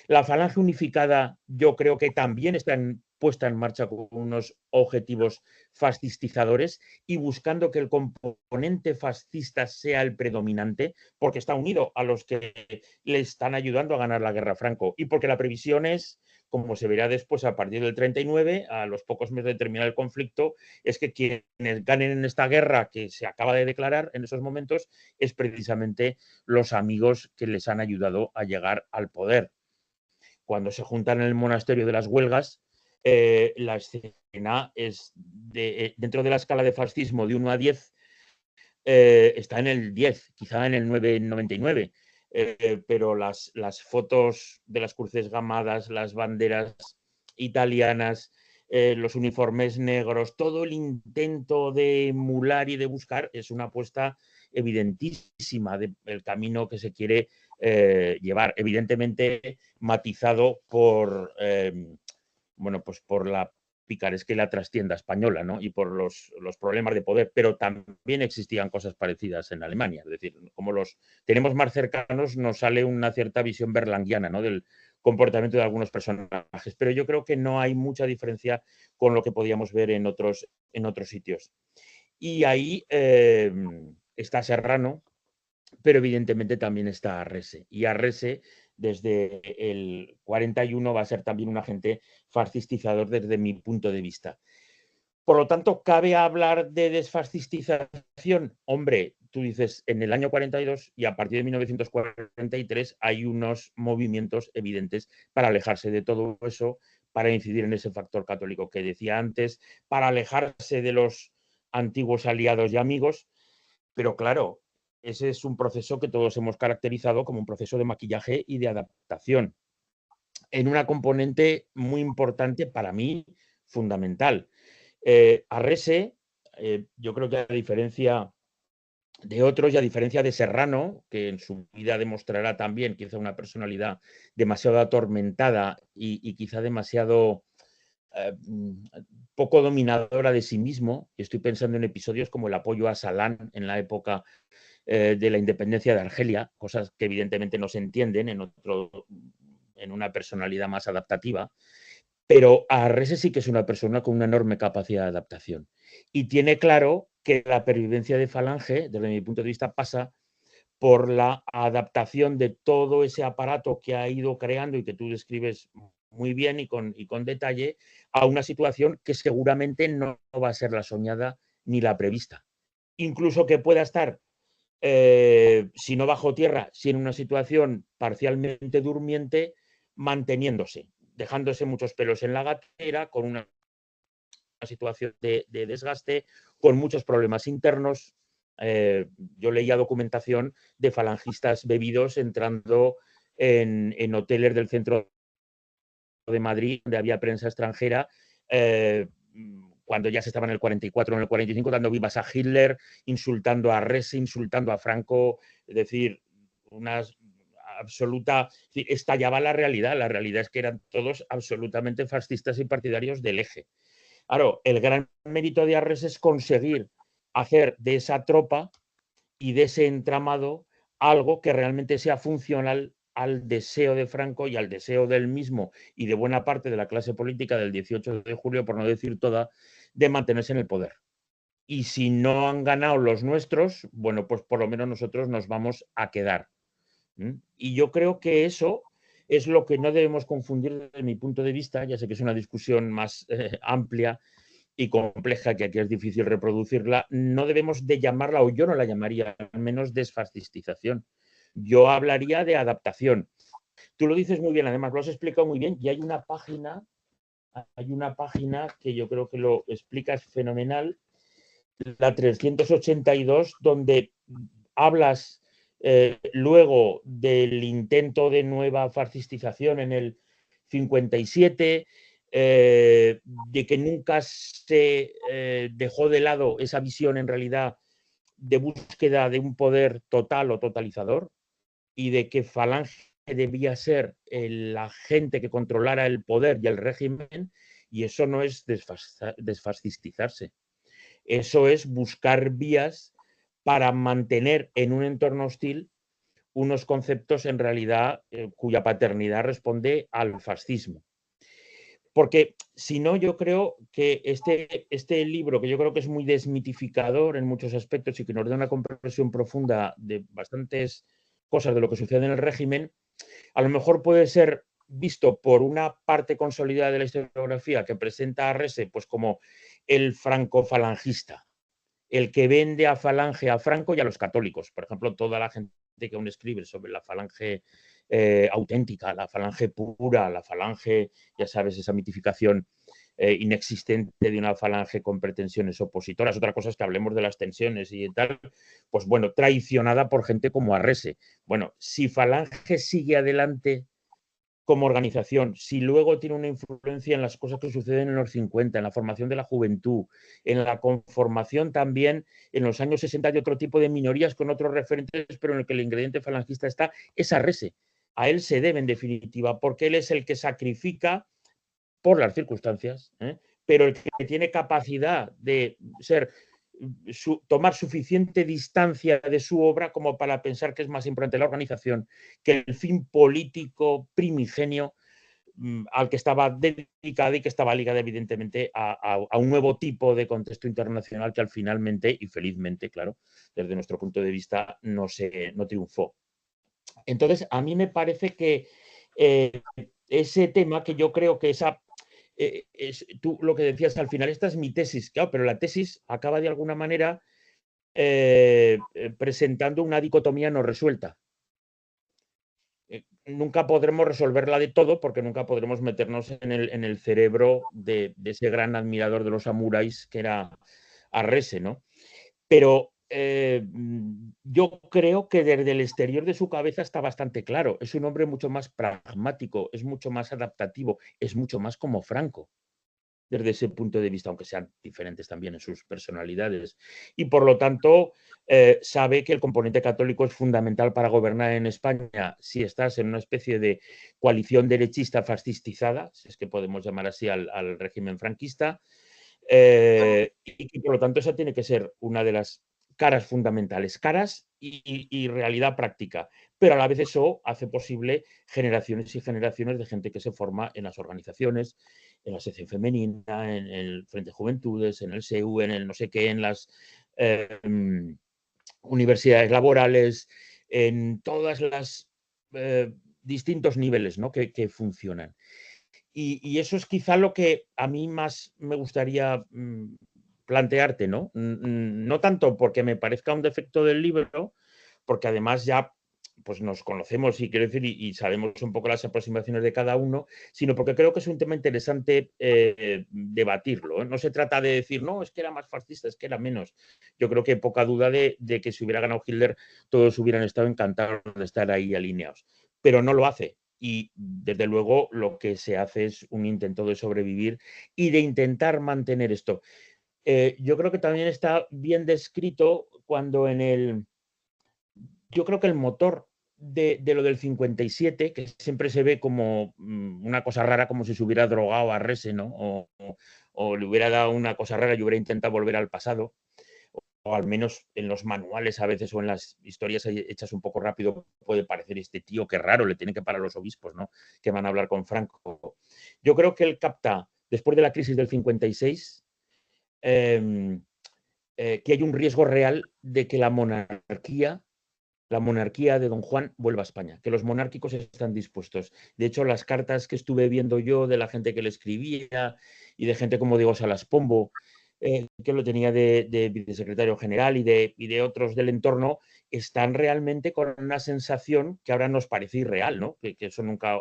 La falange unificada yo creo que también está puesta en marcha con unos objetivos fascistizadores y buscando que el componente fascista sea el predominante, porque está unido a los que le están ayudando a ganar la guerra a Franco y porque la previsión es, como se verá después a partir del 39, a los pocos meses de terminar el conflicto, es que quienes ganen en esta guerra que se acaba de declarar en esos momentos es precisamente los amigos que les han ayudado a llegar al poder. Cuando se juntan en el monasterio de las Huelgas, la escena es dentro de la escala de fascismo de 1 a 10, está en el 10, quizá en el 9,99. Pero las fotos de las cruces gamadas, las banderas italianas, los uniformes negros, todo el intento de emular y de buscar es una apuesta evidentísima del camino que se quiere llevar, evidentemente matizado por, bueno, pues por la picaresca y la trastienda española, ¿no? Y por los problemas de poder, pero también existían cosas parecidas en Alemania. Es decir, como los tenemos más cercanos, nos sale una cierta visión berlanguiana, ¿no? Del comportamiento de algunos personajes, pero yo creo que no hay mucha diferencia con lo que podíamos ver en otros sitios. Y ahí está Serrano, pero evidentemente también está Arrese. Y Arrese, desde el 41, va a ser también un agente fascistizador desde mi punto de vista. Por lo tanto, ¿cabe hablar de desfascistización? Hombre, tú dices en el año 42 y a partir de 1943 hay unos movimientos evidentes para alejarse de todo eso, para incidir en ese factor católico que decía antes, para alejarse de los antiguos aliados y amigos. Pero claro, ese es un proceso que todos hemos caracterizado como un proceso de maquillaje y de adaptación, en una componente muy importante para mí, fundamental. Arrese, yo creo que a diferencia de otros y a diferencia de Serrano, que en su vida demostrará también quizá una personalidad demasiado atormentada y quizá demasiado poco dominadora de sí mismo, y estoy pensando en episodios como el apoyo a Salán en la época de la independencia de Argelia, cosas que evidentemente no se entienden en una personalidad más adaptativa, pero Arrese sí que es una persona con una enorme capacidad de adaptación y tiene claro que la pervivencia de Falange, desde mi punto de vista, pasa por la adaptación de todo ese aparato que ha ido creando y que tú describes muy bien y con detalle a una situación que seguramente no va a ser la soñada ni la prevista. Incluso que pueda estar, si no bajo tierra, si en una situación parcialmente durmiente, manteniéndose, dejándose muchos pelos en la gatera, con una situación de desgaste, con muchos problemas internos. Yo leía documentación de falangistas bebidos entrando en hoteles del centro de Madrid, donde había prensa extranjera, cuando ya se estaba en el 44, en el 45, dando vivas a Hitler, insultando a Resse, insultando a Franco, es decir, una absoluta... Estallaba la realidad es que eran todos absolutamente fascistas y partidarios del eje. Claro, el gran mérito de Arrese es conseguir hacer de esa tropa y de ese entramado algo que realmente sea funcional al deseo de Franco y al deseo del mismo y de buena parte de la clase política del 18 de julio, por no decir toda, de mantenerse en el poder. Y si no han ganado los nuestros, bueno, pues por lo menos nosotros nos vamos a quedar. Y yo creo que eso es lo que no debemos confundir desde mi punto de vista. Ya sé que es una discusión más amplia y compleja, que aquí es difícil reproducirla. No debemos de llamarla, o yo no la llamaría, al menos desfascistización. Yo hablaría de adaptación. Tú lo dices muy bien, además lo has explicado muy bien, y hay una página que yo creo que lo explicas fenomenal, la 382, donde hablas luego del intento de nueva fascistización en el 57, de que nunca se dejó de lado esa visión en realidad de búsqueda de un poder total o totalizador, y de que Falange debía ser el agente que controlara el poder y el régimen, y eso no es desfascistizarse. Eso es buscar vías para mantener en un entorno hostil unos conceptos en realidad cuya paternidad responde al fascismo. Porque si no, yo creo que este libro, que yo creo que es muy desmitificador en muchos aspectos y que nos da una comprensión profunda de bastantes cosas de lo que sucede en el régimen, a lo mejor puede ser visto por una parte consolidada de la historiografía que presenta a Arrese pues como el franco-falangista, el que vende a Falange a Franco y a los católicos. Por ejemplo, toda la gente que aún escribe sobre la Falange auténtica, la Falange pura, la Falange, ya sabes, esa mitificación inexistente de una Falange con pretensiones opositoras. Otra cosa es que hablemos de las tensiones y tal, pues bueno, traicionada por gente como Arrese. Bueno, si Falange sigue adelante como organización, si luego tiene una influencia en las cosas que suceden en los 50, en la formación de la juventud, en la conformación también en los años 60 de otro tipo de minorías con otros referentes, pero en el que el ingrediente falangista está, es Arrese. A él se debe en definitiva, porque él es el que sacrifica por las circunstancias, pero el que tiene capacidad de tomar suficiente distancia de su obra como para pensar que es más importante la organización que el fin político primigenio al que estaba dedicada y que estaba ligada evidentemente a un nuevo tipo de contexto internacional que al finalmente y felizmente, claro, desde nuestro punto de vista no triunfó. Entonces, a mí me parece que ese tema, que yo creo que tú lo que decías al final, esta es mi tesis, claro, pero la tesis acaba de alguna manera presentando una dicotomía no resuelta. Nunca podremos resolverla de todo porque nunca podremos meternos en el cerebro de ese gran admirador de los samuráis que era Arrese, ¿no? Pero yo creo que desde el exterior de su cabeza está bastante claro. Es un hombre mucho más pragmático, es mucho más adaptativo, es mucho más como Franco, desde ese punto de vista, aunque sean diferentes también en sus personalidades. Y por lo tanto, sabe que el componente católico es fundamental para gobernar en España si estás en una especie de coalición derechista fascistizada, si es que podemos llamar así al régimen franquista, y por lo tanto esa tiene que ser una de las caras fundamentales, caras y realidad práctica, pero a la vez eso hace posible generaciones y generaciones de gente que se forma en las organizaciones, en la sección femenina, en el Frente de Juventudes, en el SEU, en el no sé qué, en las universidades laborales, en todas las distintos niveles, ¿no? que funcionan. Y eso es quizá lo que a mí más me gustaría plantearte, ¿no? No tanto porque me parezca un defecto del libro, porque además ya pues nos conocemos y quiero decir y sabemos un poco las aproximaciones de cada uno, sino porque creo que es un tema interesante debatirlo, ¿eh? No se trata de decir, no, es que era más fascista, es que era menos. Yo creo que poca duda de que si hubiera ganado Hitler, todos hubieran estado encantados de estar ahí alineados. Pero no lo hace. y desde luego lo que se hace es un intento de sobrevivir y de intentar mantener esto. Yo creo que también está bien descrito cuando yo creo que el motor de lo del 57, que siempre se ve como una cosa rara, como si se hubiera drogado a Rese, ¿no? O le hubiera dado una cosa rara y hubiera intentado volver al pasado, o al menos en los manuales a veces o en las historias hechas un poco rápido puede parecer este tío, qué raro, le tienen que parar los obispos, ¿no? Que van a hablar con Franco. Yo creo que él capta, después de la crisis del 56, que hay un riesgo real de que la monarquía de Don Juan vuelva a España, que los monárquicos están dispuestos. De hecho, las cartas que estuve viendo yo de la gente que le escribía y de gente como Diego Salas Pombo, que lo tenía de vicesecretario general y de otros del entorno, están realmente con una sensación que ahora nos parece irreal, ¿no? Que eso nunca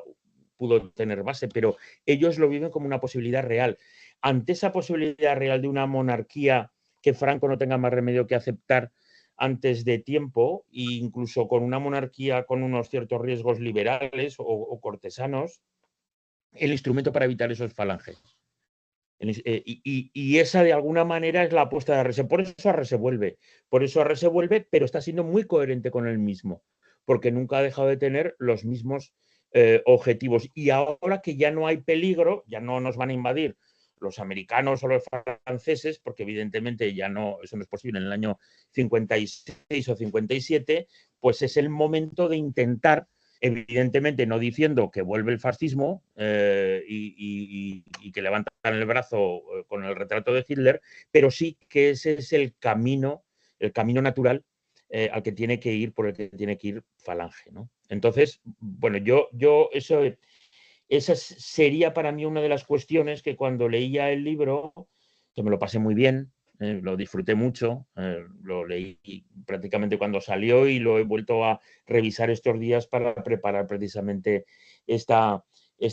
pudo tener base, pero ellos lo viven como una posibilidad real. Ante esa posibilidad real de una monarquía que Franco no tenga más remedio que aceptar antes de tiempo, e incluso con una monarquía con unos ciertos riesgos liberales o cortesanos, el instrumento para evitar eso es Falange. Y esa de alguna manera es la apuesta de Arrese. Por eso Arrese vuelve. Pero está siendo muy coherente con él mismo, porque nunca ha dejado de tener los mismos objetivos. Y ahora que ya no hay peligro, ya no nos van a invadir los americanos o los franceses, porque evidentemente ya no, eso no es posible en el año 56 o 57, pues es el momento de intentar, evidentemente no diciendo que vuelve el fascismo y que levantan el brazo con el retrato de Hitler, pero sí que ese es el camino natural al que tiene que ir, por el que tiene que ir Falange, ¿no? Entonces, bueno, esa sería para mí una de las cuestiones que cuando leía el libro, que me lo pasé muy bien, lo disfruté mucho, lo leí prácticamente cuando salió y lo he vuelto a revisar estos días para preparar precisamente esta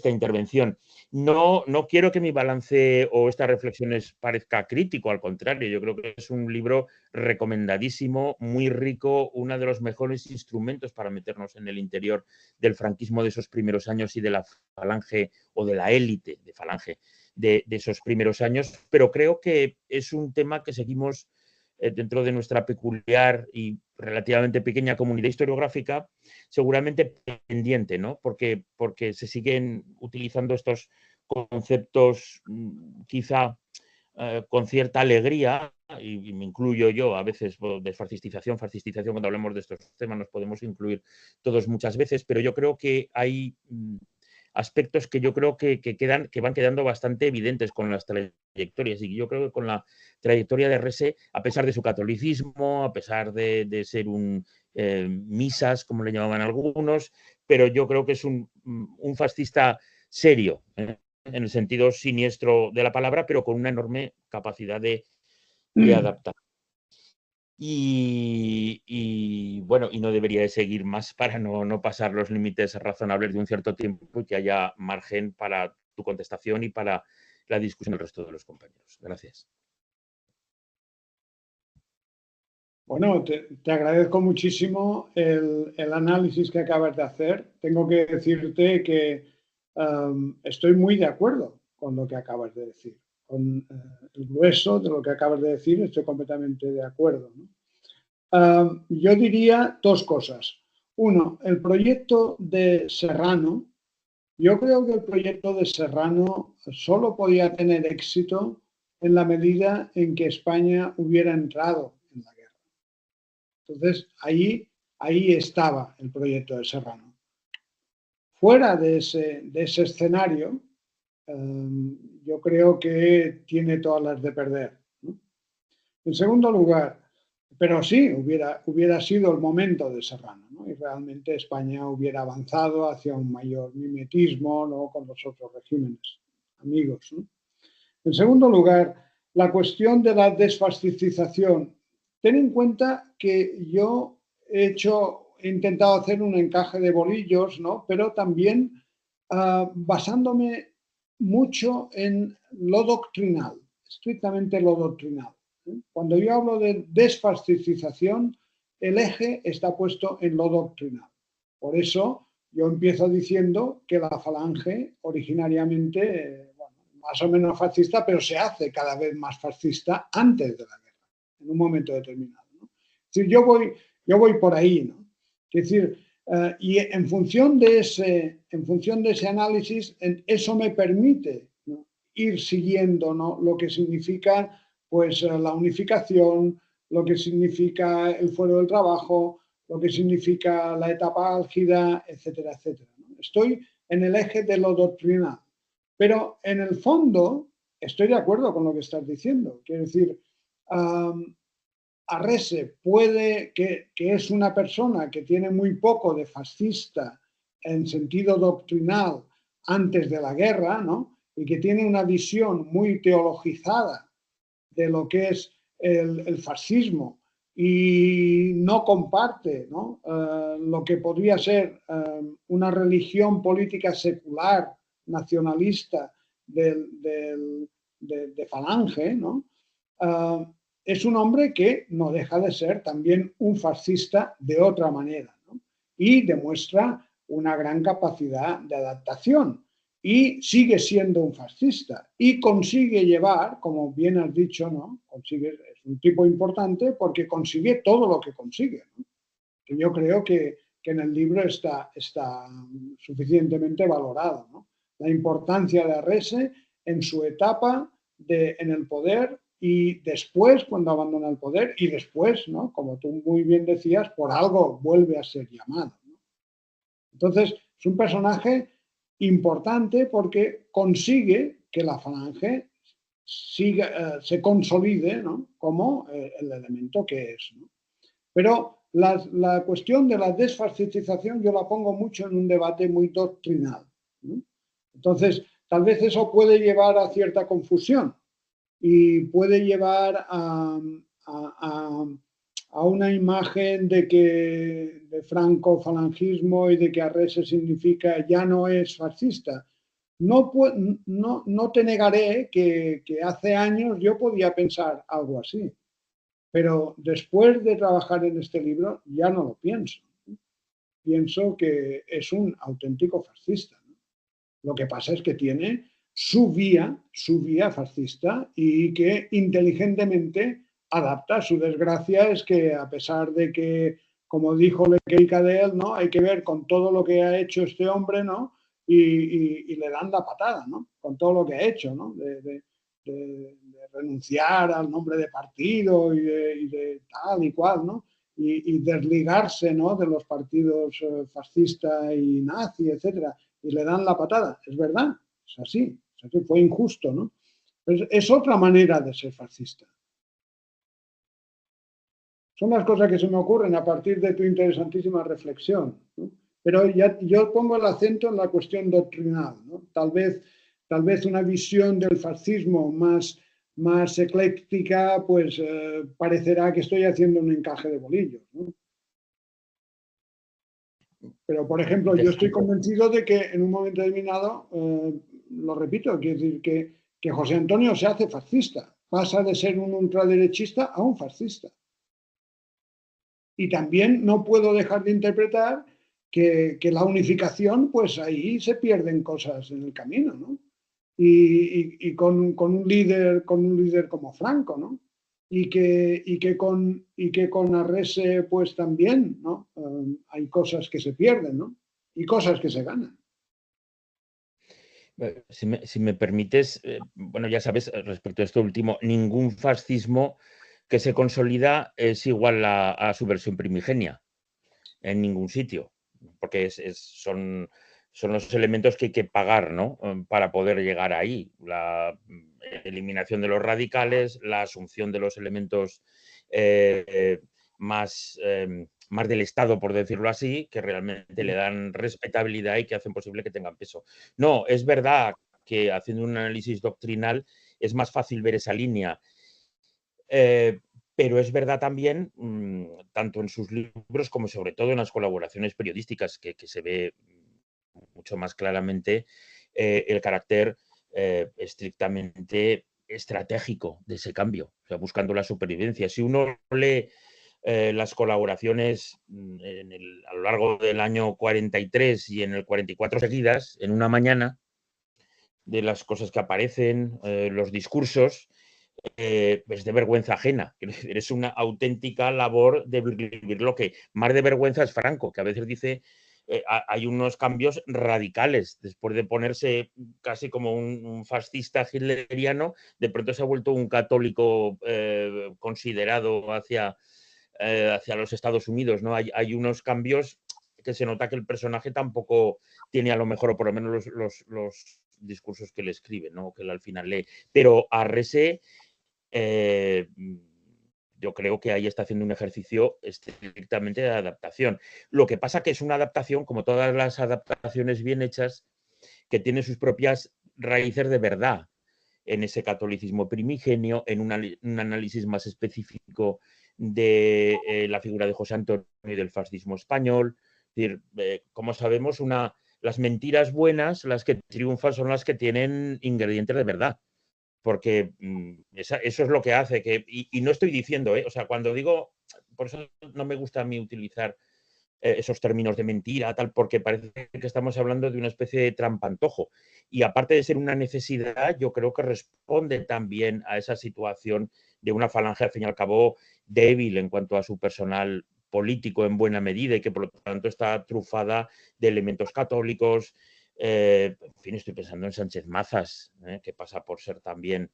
intervención. No quiero que mi balance o estas reflexiones parezca crítico, al contrario, yo creo que es un libro recomendadísimo, muy rico, uno de los mejores instrumentos para meternos en el interior del franquismo de esos primeros años y de la Falange o de la élite de Falange de esos primeros años, pero creo que es un tema que seguimos dentro de nuestra peculiar y relativamente pequeña comunidad historiográfica, seguramente pendiente, ¿no? Porque se siguen utilizando estos conceptos quizá con cierta alegría, y me incluyo yo a veces, de fascistización, cuando hablamos de estos temas nos podemos incluir todos muchas veces, pero yo creo que hay aspectos que yo creo que van quedando bastante evidentes con las trayectorias, y yo creo que con la trayectoria de Rese, a pesar de su catolicismo, a pesar de ser un misas, como le llamaban algunos, pero yo creo que es un fascista serio, en el sentido siniestro de la palabra, pero con una enorme capacidad de adaptar. Y bueno, y no debería de seguir más para no pasar los límites razonables de un cierto tiempo y que haya margen para tu contestación y para la discusión del resto de los compañeros. Gracias. Bueno, te agradezco muchísimo el análisis que acabas de hacer. Tengo que decirte que estoy muy de acuerdo con lo que acabas de decir. Con el grueso de lo que acabas de decir estoy completamente de acuerdo, ¿no? Yo diría dos cosas. Uno, el proyecto de Serrano. Yo creo que el proyecto de Serrano solo podía tener éxito en la medida en que España hubiera entrado en la guerra. Entonces, ahí estaba el proyecto de Serrano. Fuera de ese escenario, yo creo que tiene todas las de perder, ¿no? En segundo lugar, pero sí, hubiera sido el momento de Serrano, ¿no? Y realmente España hubiera avanzado hacia un mayor mimetismo, ¿no?, con los otros regímenes amigos, ¿no? En segundo lugar, la cuestión de la desfascistización. Ten en cuenta que yo he intentado hacer un encaje de bolillos, ¿no?, pero también basándome mucho en lo doctrinal, estrictamente lo doctrinal. Cuando yo hablo de desfascistización, el eje está puesto en lo doctrinal. Por eso yo empiezo diciendo que la Falange originariamente, bueno, más o menos fascista, pero se hace cada vez más fascista antes de la guerra, en un momento determinado, ¿no? Es decir, yo voy por ahí, ¿no? Es decir, y en función de ese análisis, eso me permite, ¿no?, ir siguiendo, ¿no?, lo que significa, pues, la unificación, lo que significa el fuero del trabajo, lo que significa la etapa álgida, etcétera, etcétera, ¿no? Estoy en el eje de lo doctrinal, pero en el fondo estoy de acuerdo con lo que estás diciendo. Quiero decir, Arrese que es una persona que tiene muy poco de fascista en sentido doctrinal antes de la guerra, ¿no?, y que tiene una visión muy teologizada de lo que es el fascismo y no comparte, ¿no?, lo que podría ser una religión política secular, nacionalista de Falange, ¿no? Es un hombre que no deja de ser también un fascista de otra manera, ¿no?, y demuestra una gran capacidad de adaptación y sigue siendo un fascista y consigue llevar, como bien has dicho, ¿no?, es un tipo importante porque consigue todo lo que consigue, ¿no?, que yo creo que en el libro está suficientemente valorado, ¿no?, la importancia de Arrese en su etapa en el poder y después, cuando abandona el poder, y después, ¿no?, como tú muy bien decías, por algo vuelve a ser llamado, ¿no? Entonces, es un personaje importante porque consigue que la Falange se consolide, ¿no?, como el elemento que es, ¿no? Pero la cuestión de la desfascistización yo la pongo mucho en un debate muy doctrinal, ¿no? Entonces, tal vez eso puede llevar a cierta confusión y puede llevar a una imagen de franco-falangismo y de que Arrese significa ya no es fascista. No te negaré que hace años yo podía pensar algo así, pero después de trabajar en este libro ya no lo pienso. Pienso que es un auténtico fascista, ¿no? Lo que pasa es que tiene su vía fascista y que inteligentemente adapta. Su desgracia es que, a pesar de que, como dijo Lequeica de él, ¿no?, hay que ver con todo lo que ha hecho este hombre, ¿no?, y le dan la patada, ¿no?, con todo lo que ha hecho, ¿no?, de renunciar al nombre de partido y de tal y cual, ¿no?, y desligarse, ¿no?, de los partidos fascista y nazi, etcétera, y le dan la patada. Es verdad, es así, fue injusto, ¿no? Pero es otra manera de ser fascista. Son las cosas que se me ocurren a partir de tu interesantísima reflexión, ¿no? Pero yo pongo el acento en la cuestión doctrinal, ¿no? Tal vez una visión del fascismo más ecléctica, pues parecerá que estoy haciendo un encaje de bolillos, ¿no? Pero, por ejemplo, yo estoy convencido de que en un momento determinado, lo repito, quiero decir que José Antonio se hace fascista, pasa de ser un ultraderechista a un fascista. Y también no puedo dejar de interpretar que la unificación, pues ahí se pierden cosas en el camino, ¿no? Y con un líder como Franco, ¿no? Y que con Arrese, pues también, ¿no? Hay cosas que se pierden, ¿no? Y cosas que se ganan. Si me permites, bueno, ya sabes, respecto a esto último, ningún fascismo que se consolida es igual a su versión primigenia, en ningún sitio, porque son los elementos que hay que pagar, ¿no?, para poder llegar ahí. La eliminación de los radicales, la asunción de los elementos más del Estado, por decirlo así, que realmente le dan respetabilidad y que hacen posible que tengan peso. No, es verdad que haciendo un análisis doctrinal es más fácil ver esa línea. Pero es verdad también, tanto en sus libros como sobre todo en las colaboraciones periodísticas, que se ve mucho más claramente el carácter estrictamente estratégico de ese cambio, o sea, buscando la supervivencia. Si uno lee las colaboraciones a lo largo del año 43 y en el 44 seguidas, en una mañana, de las cosas que aparecen, los discursos, es de vergüenza ajena. Es una auténtica labor de vivir lo que más de vergüenza es Franco, que a veces dice hay unos cambios radicales. Después de ponerse casi como un fascista hitleriano, de pronto se ha vuelto un católico considerado hacia los Estados Unidos, ¿no? Hay unos cambios que se nota que el personaje tampoco tiene a lo mejor, o por lo menos los discursos que le escribe, ¿no? Que él al final lee. Pero Arrese, yo creo que ahí está haciendo un ejercicio estrictamente de adaptación. Lo que pasa que es una adaptación, como todas las adaptaciones bien hechas, que tiene sus propias raíces de verdad en ese catolicismo primigenio, en un análisis más específico de la figura de José Antonio y del fascismo español. Es decir, como sabemos, las mentiras buenas, las que triunfan, son las que tienen ingredientes de verdad. Porque eso es lo que hace que... Y no estoy diciendo, o sea, cuando digo... Por eso no me gusta a mí utilizar esos términos de mentira, tal, porque parece que estamos hablando de una especie de trampantojo. Y aparte de ser una necesidad, yo creo que responde también a esa situación de una falange, al fin y al cabo, débil en cuanto a su personal político en buena medida y que por lo tanto está trufada de elementos católicos. En fin, estoy pensando en Sánchez Mazas, que pasa por ser también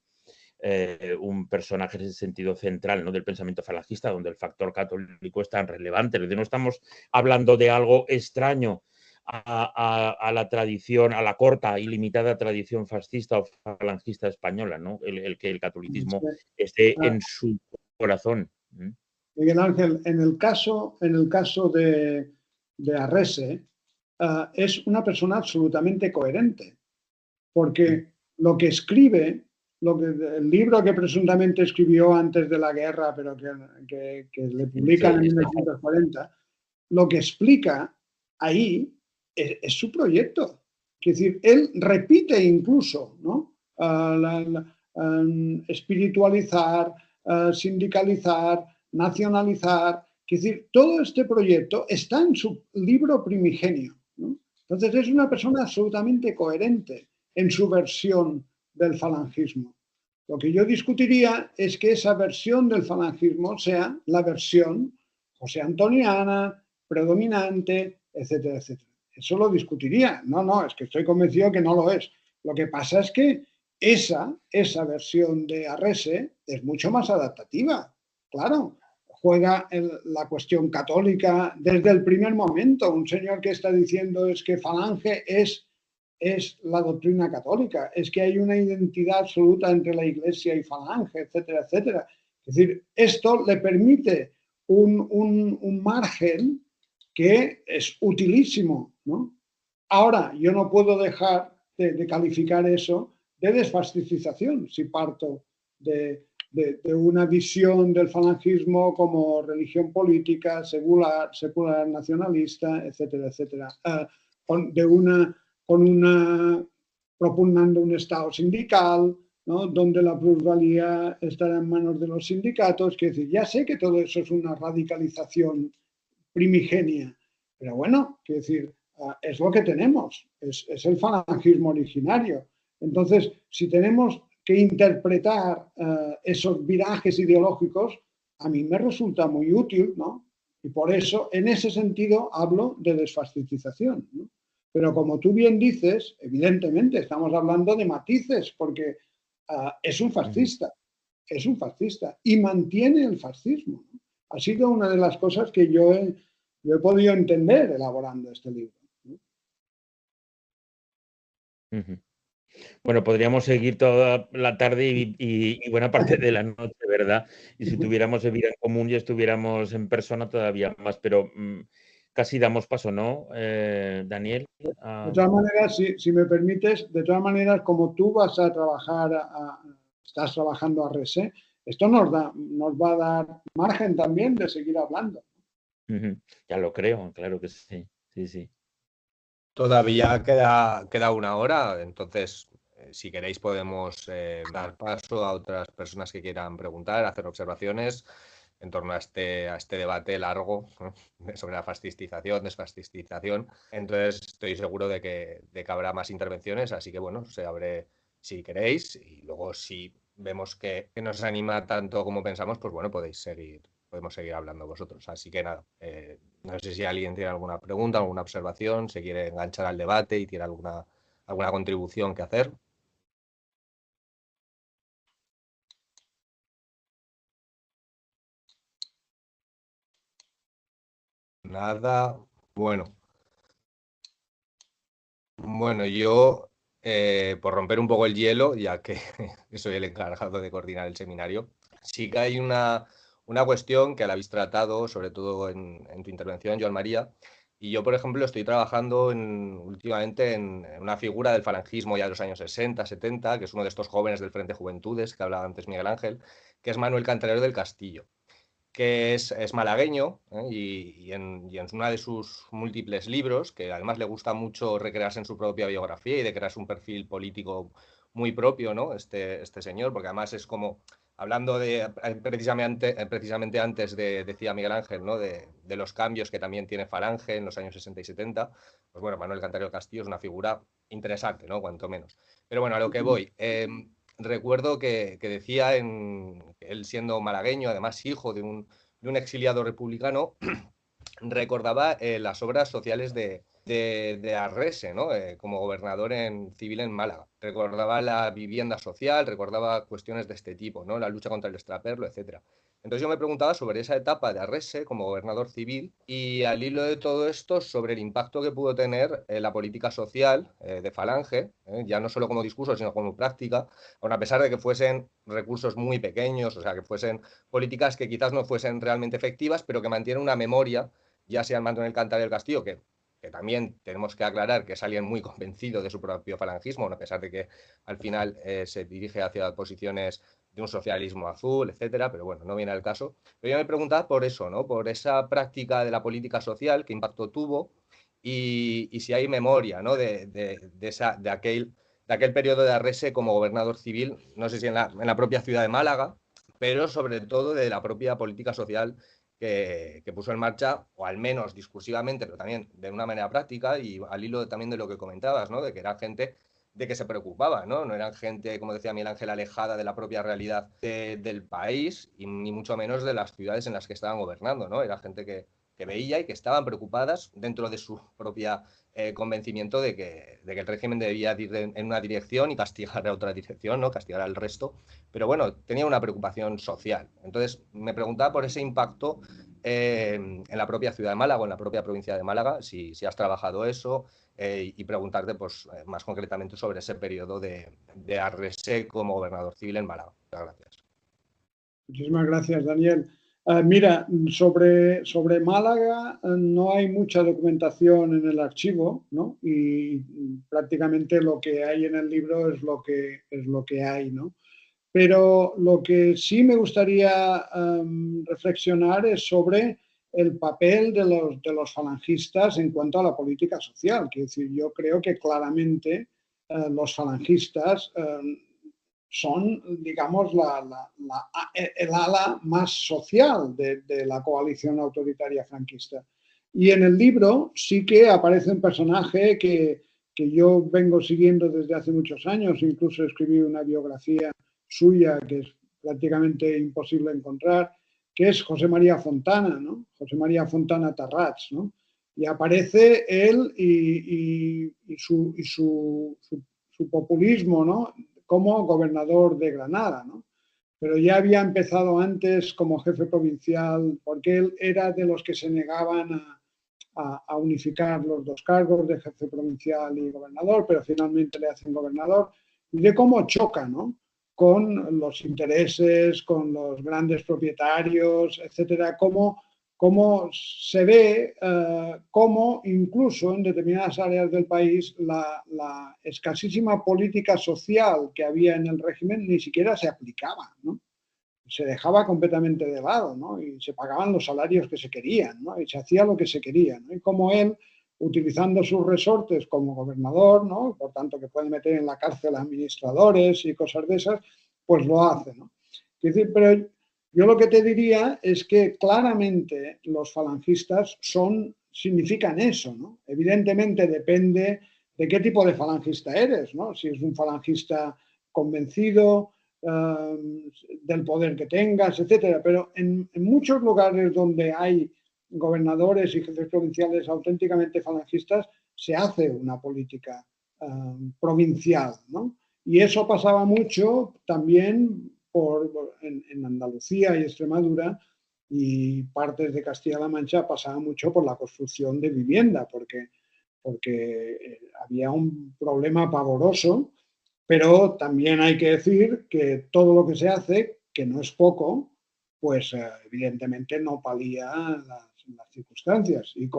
un personaje en ese sentido central, ¿no? Del pensamiento falangista, donde el factor católico es tan relevante. No estamos hablando de algo extraño a la tradición, a la corta y limitada tradición fascista o falangista española, ¿no? El que el catolicismo esté en su corazón. Miguel Ángel, en el caso de Arrese, es una persona absolutamente coherente, porque lo que escribe, el libro que presuntamente escribió antes de la guerra, pero que le publican en 1940, lo que explica ahí es su proyecto. Es decir, él repite incluso, ¿no? Espiritualizar, sindicalizar, nacionalizar. Es decir, todo este proyecto está en su libro primigenio, ¿no? Entonces es una persona absolutamente coherente en su versión del falangismo. Lo que yo discutiría es que esa versión del falangismo sea la versión josé antoniana, predominante, etcétera, etcétera. Eso lo discutiría. No, es que estoy convencido que no lo es. Lo que pasa es que esa versión de Arrese es mucho más adaptativa. Claro, juega la cuestión católica desde el primer momento. Un señor que está diciendo es que falange es la doctrina católica, es que hay una identidad absoluta entre la Iglesia y falange, etcétera, etcétera. Es decir, esto le permite un margen que es utilísimo, ¿no? Ahora, yo no puedo dejar de calificar eso de desfascistización si parto de una visión del falangismo como religión política, secular nacionalista, etcétera, etcétera, propugnando un Estado sindical, ¿no? Donde la plusvalía estará en manos de los sindicatos. Que decir, ya sé que todo eso es una radicalización primigenia, pero bueno, quiero decir, es lo que tenemos, es el falangismo originario. Entonces, si tenemos que interpretar esos virajes ideológicos, a mí me resulta muy útil, ¿no? Y por eso, en ese sentido, hablo de desfascistización, ¿no? Pero como tú bien dices, evidentemente estamos hablando de matices, porque es un fascista y mantiene el fascismo, ¿no? Ha sido una de las cosas que yo he podido entender elaborando este libro, ¿no? Bueno, podríamos seguir toda la tarde y buena parte de la noche, ¿verdad? Y si tuviéramos vida en común y estuviéramos en persona todavía más, pero casi damos paso, ¿no, Daniel? De todas maneras, si me permites, de todas maneras, como tú vas a trabajar, estás trabajando a Arrese, esto nos va a dar margen también de seguir hablando. Ya lo creo, claro que sí, sí. Todavía queda una hora, entonces si queréis podemos dar paso a otras personas que quieran preguntar, hacer observaciones. en torno a este debate largo, ¿no?, sobre la fascistización, desfascistización. Entonces estoy seguro de que habrá más intervenciones, así que bueno, se abre si queréis, y luego si vemos que no os anima tanto como pensamos, pues bueno, podemos seguir hablando vosotros. Así que nada, no sé si alguien tiene alguna pregunta, alguna observación, se quiere enganchar al debate y tiene alguna contribución que hacer. Nada. Bueno, yo, por romper un poco el hielo, ya que soy el encargado de coordinar el seminario, sí que hay una cuestión que la habéis tratado, sobre todo en tu intervención, Joan María, y yo, por ejemplo, estoy trabajando últimamente en una figura del falangismo ya de los años 60, 70, que es uno de estos jóvenes del Frente Juventudes que hablaba antes Miguel Ángel, que es Manuel Cantarero del Castillo, que es malagueño, y en uno de sus múltiples libros, que además le gusta mucho recrearse en su propia biografía y de crearse un perfil político muy propio, ¿no?, este señor, porque además es como, hablando de, precisamente antes decía Miguel Ángel, ¿no?, de los cambios que también tiene Falange en los años 60 y 70, pues bueno, Manuel Cantarero Castillo es una figura interesante, ¿no?, cuanto menos. Pero bueno, a lo que voy. Recuerdo que decía, que él siendo malagueño, además hijo de un exiliado republicano, recordaba las obras sociales de Arrese, ¿no?, como gobernador civil en Málaga. Recordaba la vivienda social, recordaba cuestiones de este tipo, ¿no?, la lucha contra el extraperlo, etc. Entonces yo me preguntaba sobre esa etapa de Arrese como gobernador civil y, al hilo de todo esto, sobre el impacto que pudo tener la política social de Falange, ya no solo como discurso, sino como práctica, aun a pesar de que fuesen recursos muy pequeños, o sea, que fuesen políticas que quizás no fuesen realmente efectivas, pero que mantienen una memoria, ya sea el Manuel Cantarero del Castillo, que también tenemos que aclarar que es alguien muy convencido de su propio falangismo, a pesar de que al final se dirige hacia posiciones de un socialismo azul, etcétera, pero bueno, no viene al caso. Pero yo me preguntaba por eso, ¿no?, por esa práctica de la política social, qué impacto tuvo, y si hay memoria, ¿no?, de aquel periodo de Arrese como gobernador civil, no sé si en la propia ciudad de Málaga, pero sobre todo de la propia política social que puso en marcha, o al menos discursivamente, pero también de una manera práctica, y al hilo también de lo que comentabas, ¿no?, de que era gente de que se preocupaba, ¿no? No eran gente, como decía Miguel Ángel, alejada de la propia realidad del país, y ni mucho menos de las ciudades en las que estaban gobernando, ¿no? Era gente que veía y que estaban preocupadas dentro de su propia convencimiento de que el régimen debía ir en una dirección y castigar a otra dirección, ¿no?, castigar al resto. Pero bueno, tenía una preocupación social. Entonces me preguntaba por ese impacto en la propia ciudad de Málaga, o en la propia provincia de Málaga, si has trabajado eso, y preguntarte pues, más concretamente sobre ese periodo de Arrese como gobernador civil en Málaga. Muchas gracias. Muchísimas gracias, Daniel. Mira, sobre Málaga no hay mucha documentación en el archivo, ¿no? Y prácticamente lo que hay en el libro es lo que hay, ¿no? Pero lo que sí me gustaría reflexionar es sobre el papel de los falangistas en cuanto a la política social. Quiero decir, yo creo que claramente los falangistas son, digamos, el ala más social de la coalición autoritaria franquista. Y en el libro sí que aparece un personaje que yo vengo siguiendo desde hace muchos años, incluso escribí una biografía suya que es prácticamente imposible encontrar, que es José María Fontana, ¿no? José María Fontana Tarrats, ¿no? Y aparece él y su populismo, ¿no?, como gobernador de Granada, ¿no? Pero ya había empezado antes como jefe provincial, porque él era de los que se negaban a unificar los dos cargos de jefe provincial y gobernador, pero finalmente le hacen gobernador, y de cómo choca, ¿no?, con los intereses, con los grandes propietarios, etcétera, cómo se ve cómo incluso en determinadas áreas del país la escasísima política social que había en el régimen ni siquiera se aplicaba, ¿no? Se dejaba completamente de lado, ¿no? Y se pagaban los salarios que se querían, ¿no? Y se hacía lo que se quería, ¿no? Y como él, utilizando sus resortes como gobernador, ¿no?, por tanto que puede meter en la cárcel a administradores y cosas de esas, pues lo hace, ¿no? Es decir, pero Yo lo que te diría es que claramente los falangistas significan eso, ¿no? Evidentemente depende de qué tipo de falangista eres, ¿no? Si es un falangista convencido del poder que tengas, etcétera. Pero en muchos lugares donde hay gobernadores y jefes provinciales auténticamente falangistas, se hace una política provincial, ¿no? Y eso pasaba mucho también en Andalucía y Extremadura, y partes de Castilla-La Mancha pasaba mucho por la construcción de vivienda, porque había un problema pavoroso, pero también hay que decir que todo lo que se hace, que no es poco, pues evidentemente no palía las circunstancias. Y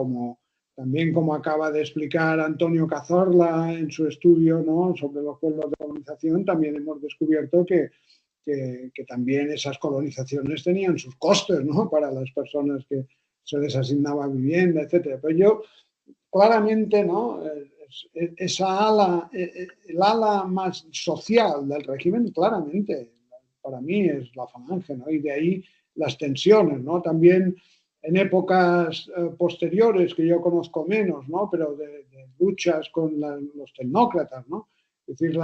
también como acaba de explicar Antonio Cazorla en su estudio, ¿no?, sobre los pueblos de colonización, también hemos descubierto que también esas colonizaciones tenían sus costes, ¿no?, para las personas que se les asignaba vivienda, etcétera. Pero yo claramente, ¿no?, esa ala, el ala más social del régimen, claramente, para mí es la falange, ¿no? Y de ahí las tensiones, ¿no? También en épocas posteriores, que yo conozco menos, ¿no?, pero de luchas con los tecnócratas, ¿no? Es decir,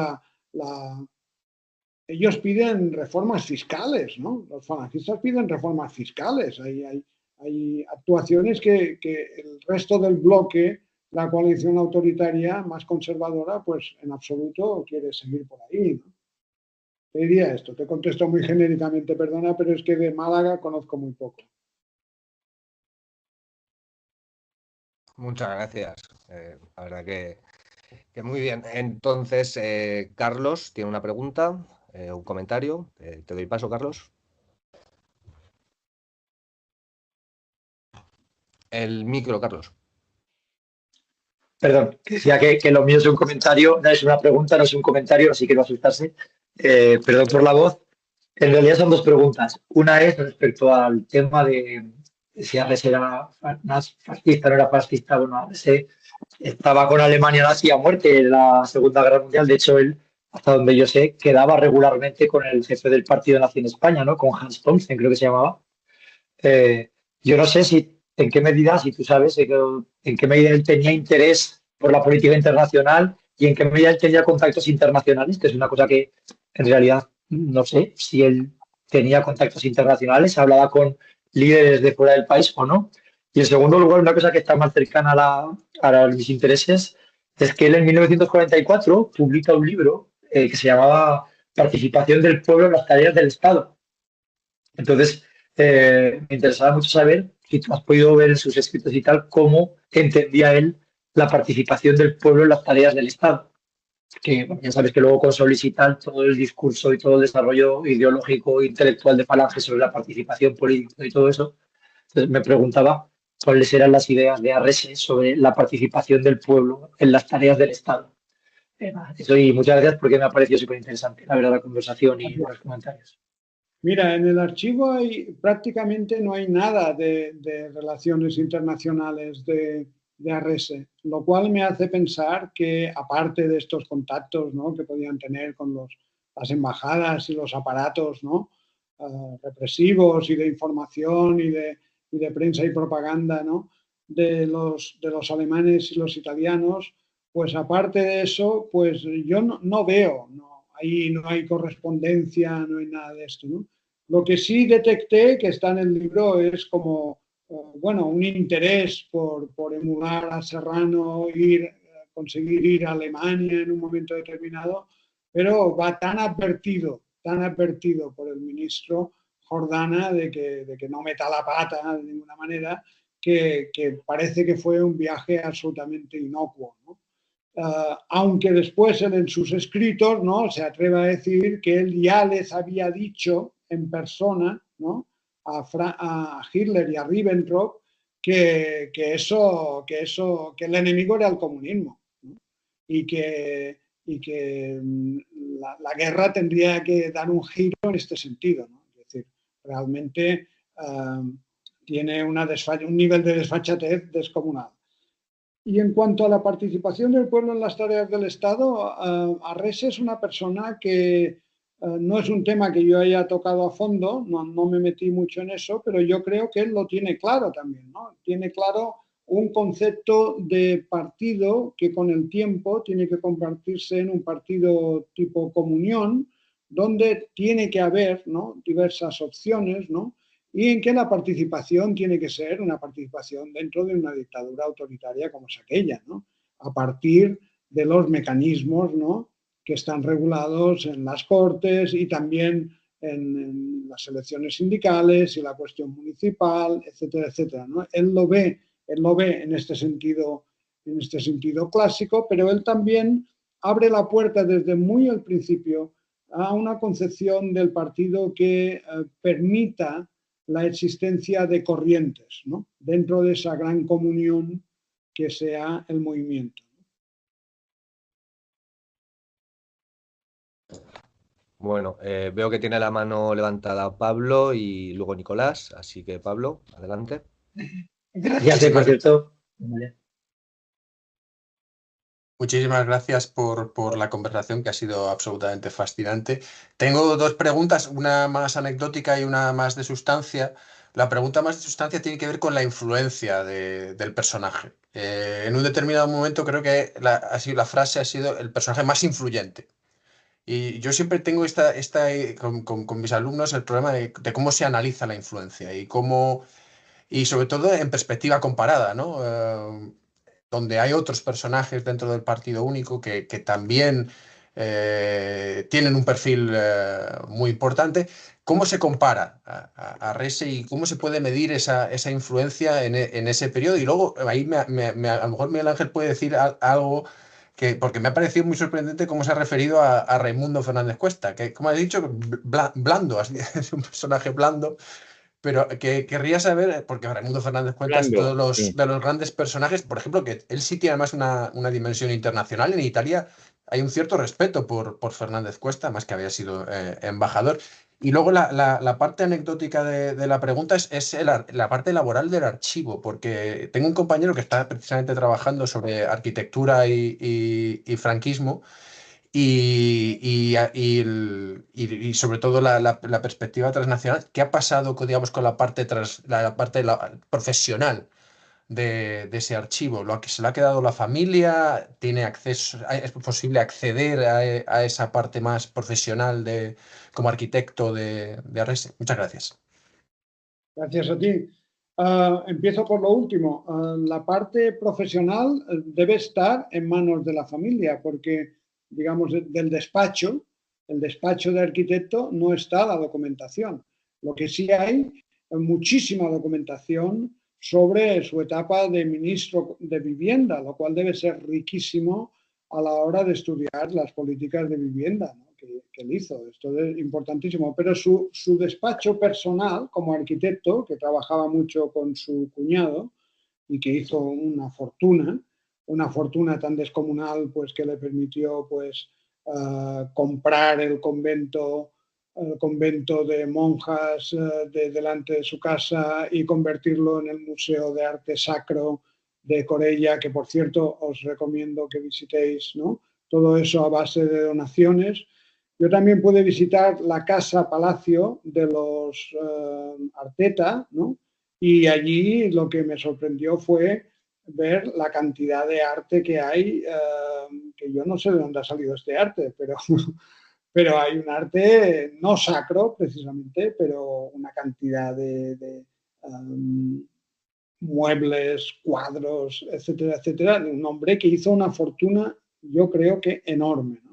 ellos piden reformas fiscales, ¿no? Los falangistas piden reformas fiscales. Hay actuaciones que el resto del bloque, la coalición autoritaria más conservadora, pues en absoluto quiere seguir por ahí, ¿no? Te diría esto, te contesto muy genéricamente, perdona, pero es que de Málaga conozco muy poco. Muchas gracias. La verdad que muy bien. Entonces, Carlos tiene una pregunta, un comentario. Te doy paso, Carlos. El micro, Carlos. Perdón, decía que lo mío es un comentario, no es una pregunta, no es un comentario, así que no asustarse. Perdón por la voz. En realidad son dos preguntas. Una es respecto al tema de si Arres era más fascista, no era fascista. Bueno, Arres estaba con Alemania nazi a muerte en la Segunda Guerra Mundial. De hecho, él, hasta donde yo sé, quedaba regularmente con el jefe del Partido Nazi en España, ¿no? Con Hans Thomsen, creo que se llamaba. Yo no sé en qué medida, si tú sabes, en qué medida él tenía interés por la política internacional y en qué medida él tenía contactos internacionales, que es una cosa que en realidad no sé si él tenía contactos internacionales, hablaba con líderes de fuera del país o no. Y en segundo lugar, una cosa que está más cercana a mis intereses es que él en 1944 publica un libro que se llamaba Participación del pueblo en las tareas del Estado. Entonces, me interesaba mucho saber si tú has podido ver en sus escritos y tal cómo entendía él la participación del pueblo en las tareas del Estado. Que bueno, ya sabes que luego con Solís y tal, todo el discurso y todo el desarrollo ideológico e intelectual de Falange sobre la participación política y todo eso. Entonces me preguntaba cuáles eran las ideas de Arrese sobre la participación del pueblo en las tareas del Estado. Eso, y muchas gracias porque me ha parecido súper interesante, la verdad, la conversación y los comentarios. Mira, en el archivo prácticamente no hay nada de relaciones internacionales de Arrese, lo cual me hace pensar que, aparte de estos contactos, ¿no?, que podían tener con las embajadas y los aparatos, ¿no?, represivos y de información y de prensa y propaganda, ¿no?, de los alemanes y los italianos, pues aparte de eso, pues yo no veo, ahí no hay correspondencia, no hay nada de esto, ¿no? Lo que sí detecté, que está en el libro, es como, bueno, un interés por emular a Serrano, conseguir ir a Alemania en un momento determinado, pero va tan advertido por el ministro Jordana de que no meta la pata de ninguna manera, que parece que fue un viaje absolutamente inocuo, ¿no? Aunque después él en sus escritos, ¿no?, se atreve a decir que él ya les había dicho en persona, ¿no?, a Hitler y a Ribbentrop que el enemigo era el comunismo, ¿no?, y que la guerra tendría que dar un giro en este sentido, ¿no? Es decir, realmente tiene un nivel de desfachatez descomunal. Y en cuanto a la participación del pueblo en las tareas del Estado, Arrese es una persona que no es un tema que yo haya tocado a fondo, no me metí mucho en eso, pero yo creo que él lo tiene claro también, ¿no? Tiene claro un concepto de partido que con el tiempo tiene que convertirse en un partido tipo comunión, donde tiene que haber, ¿no?, diversas opciones, ¿no?, y en que la participación tiene que ser una participación dentro de una dictadura autoritaria como es aquella, ¿no?, a partir de los mecanismos, ¿no?, que están regulados en las Cortes y también en las elecciones sindicales y la cuestión municipal, etcétera, etcétera, ¿no? Él lo ve en este sentido clásico, pero él también abre la puerta desde muy al principio a una concepción del partido que permita la existencia de corrientes, ¿no?, dentro de esa gran comunión que sea el movimiento. Bueno, veo que tiene la mano levantada Pablo y luego Nicolás, así que Pablo, adelante. Gracias, por cierto. Muchísimas gracias por la conversación, que ha sido absolutamente fascinante. Tengo dos preguntas, una más anecdótica y una más de sustancia. La pregunta más de sustancia tiene que ver con la influencia del personaje. En un determinado momento creo que la frase ha sido el personaje más influyente. Y yo siempre tengo con mis alumnos el problema de cómo se analiza la influencia y sobre todo en perspectiva comparada, ¿no? Donde hay otros personajes dentro del partido único que también tienen un perfil muy importante. ¿Cómo se compara a Rese y cómo se puede medir esa influencia en ese periodo? Y luego ahí a lo mejor Miguel Ángel puede decir algo porque me ha parecido muy sorprendente cómo se ha referido a Raimundo Fernández Cuesta, que, como has dicho, blando, es un personaje blando. Pero que querría saber, porque Raimundo Fernández Cuesta es uno de los grandes personajes, por ejemplo, que él sí tiene además una dimensión internacional. En Italia hay un cierto respeto por Fernández Cuesta, más que había sido embajador. Y luego la parte anecdótica de la pregunta es la parte laboral del archivo, porque tengo un compañero que está precisamente trabajando sobre arquitectura y franquismo. Y sobre todo la perspectiva transnacional. ¿Qué ha pasado, digamos, con la parte profesional de ese archivo? ¿Se lo ha quedado la familia? ¿Tiene acceso? ¿Es posible acceder a esa parte más profesional como arquitecto de Arrese? Muchas gracias. Gracias a ti. Empiezo por lo último. La parte profesional debe estar en manos de la familia, porque, digamos, del despacho, el despacho de arquitecto, no está la documentación. Lo que sí hay muchísima documentación sobre su etapa de ministro de vivienda, lo cual debe ser riquísimo a la hora de estudiar las políticas de vivienda, ¿no?, que él hizo. Esto es importantísimo. Pero su despacho personal como arquitecto, que trabajaba mucho con su cuñado y que hizo una fortuna tan descomunal, pues, que le permitió, pues, comprar el convento de monjas delante de su casa y convertirlo en el Museo de Arte Sacro de Corella, que, por cierto, os recomiendo que visitéis, ¿no? Todo eso a base de donaciones. Yo también pude visitar la casa palacio de los Arteta, ¿no? Y allí lo que me sorprendió fue ver la cantidad de arte que hay, que yo no sé de dónde ha salido este arte, pero hay un arte no sacro precisamente, pero una cantidad de muebles, cuadros, etcétera, etcétera, de un hombre que hizo una fortuna, yo creo que enorme, ¿no?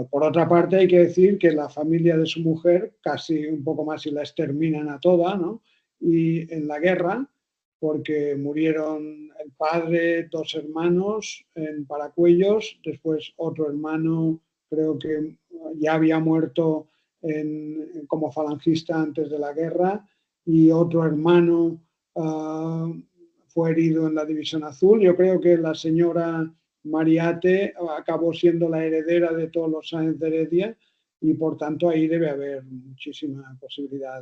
Por otra parte, hay que decir que la familia de su mujer, casi un poco más y la exterminan a toda, ¿no? Y en la guerra, porque murieron el padre, 2 hermanos en Paracuellos, después otro hermano, creo que ya había muerto como falangista antes de la guerra, y otro hermano fue herido en la División Azul. Yo creo que la señora Mariate acabó siendo la heredera de todos los Sáenz de Heredia y, por tanto, ahí debe haber muchísima posibilidad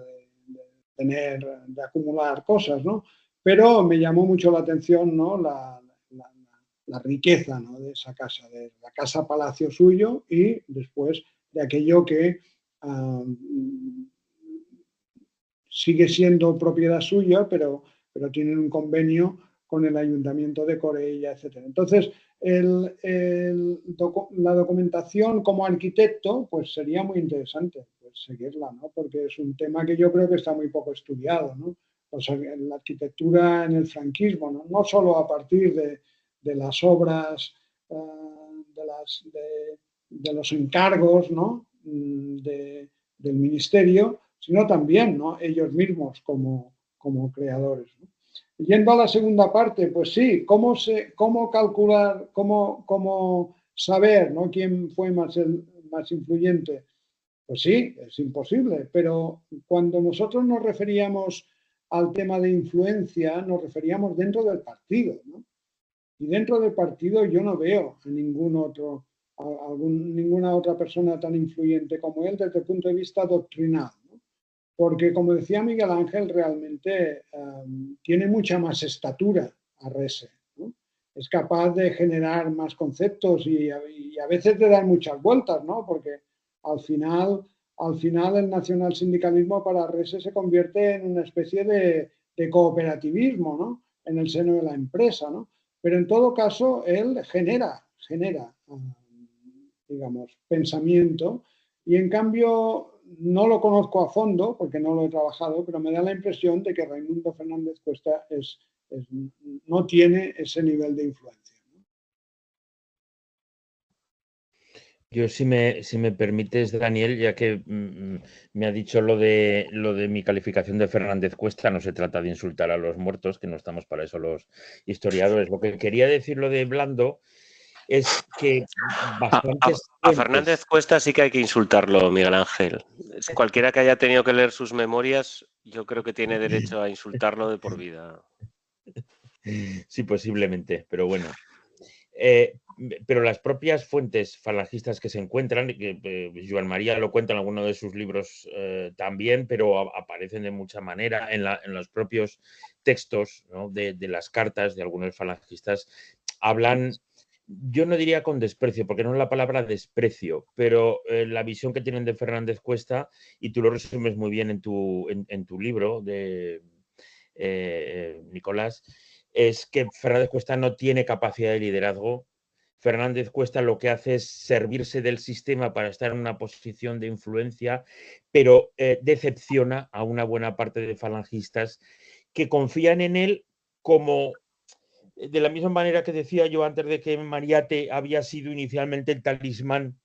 de acumular cosas, ¿no? Pero me llamó mucho la atención, ¿no?, la riqueza, ¿no?, de esa casa, de la casa palacio suyo y después de aquello que sigue siendo propiedad suya, pero tienen un convenio con el Ayuntamiento de Corella, etc. Entonces, la documentación como arquitecto, pues sería muy interesante pues, seguirla, ¿no? Porque es un tema que yo creo que está muy poco estudiado, ¿no? O sea, la arquitectura en el franquismo, ¿no? No solo a partir de las obras, de los encargos, ¿no? Del ministerio, sino también, ¿no? Ellos mismos como creadores, ¿no? Yendo a la segunda parte, pues sí, cómo calcular, cómo saber, ¿no? quién fue más influyente. Pues sí, es imposible, pero cuando nosotros nos referíamos al tema de influencia, nos referíamos dentro del partido, ¿no? Y dentro del partido yo no veo a ninguna otra persona tan influyente como él desde el punto de vista doctrinal, ¿no? Porque, como decía Miguel Ángel, realmente tiene mucha más estatura Arrese, ¿no? Es capaz de generar más conceptos y a veces de dar muchas vueltas, ¿no? Porque al final el nacionalsindicalismo para Arrese se convierte en una especie de cooperativismo, ¿no? En el seno de la empresa, ¿no? Pero en todo caso, él genera digamos, pensamiento y en cambio no lo conozco a fondo porque no lo he trabajado, pero me da la impresión de que Raimundo Fernández Cuesta no tiene ese nivel de influencia. Yo, si me permites, Daniel, ya que me ha dicho lo de mi calificación de Fernández Cuesta, no se trata de insultar a los muertos, que no estamos para eso los historiadores. Lo que quería decir lo de Blando es que bastantes a Fernández Cuesta sí que hay que insultarlo, Miguel Ángel. Cualquiera que haya tenido que leer sus memorias, yo creo que tiene derecho a insultarlo de por vida. Sí, posiblemente, pero bueno. Pero las propias fuentes falangistas que se encuentran, que Joan María lo cuenta en alguno de sus libros también, pero aparecen de mucha manera en los propios textos, ¿no? de las cartas de algunos falangistas, hablan, yo no diría con desprecio, porque no es la palabra desprecio, pero la visión que tienen de Fernández Cuesta, y tú lo resumes muy bien en tu libro de Nicolás, es que Fernández Cuesta no tiene capacidad de liderazgo. Fernández Cuesta lo que hace es servirse del sistema para estar en una posición de influencia, pero decepciona a una buena parte de falangistas que confían en él como, de la misma manera que decía yo antes de que Mariate había sido inicialmente el talismán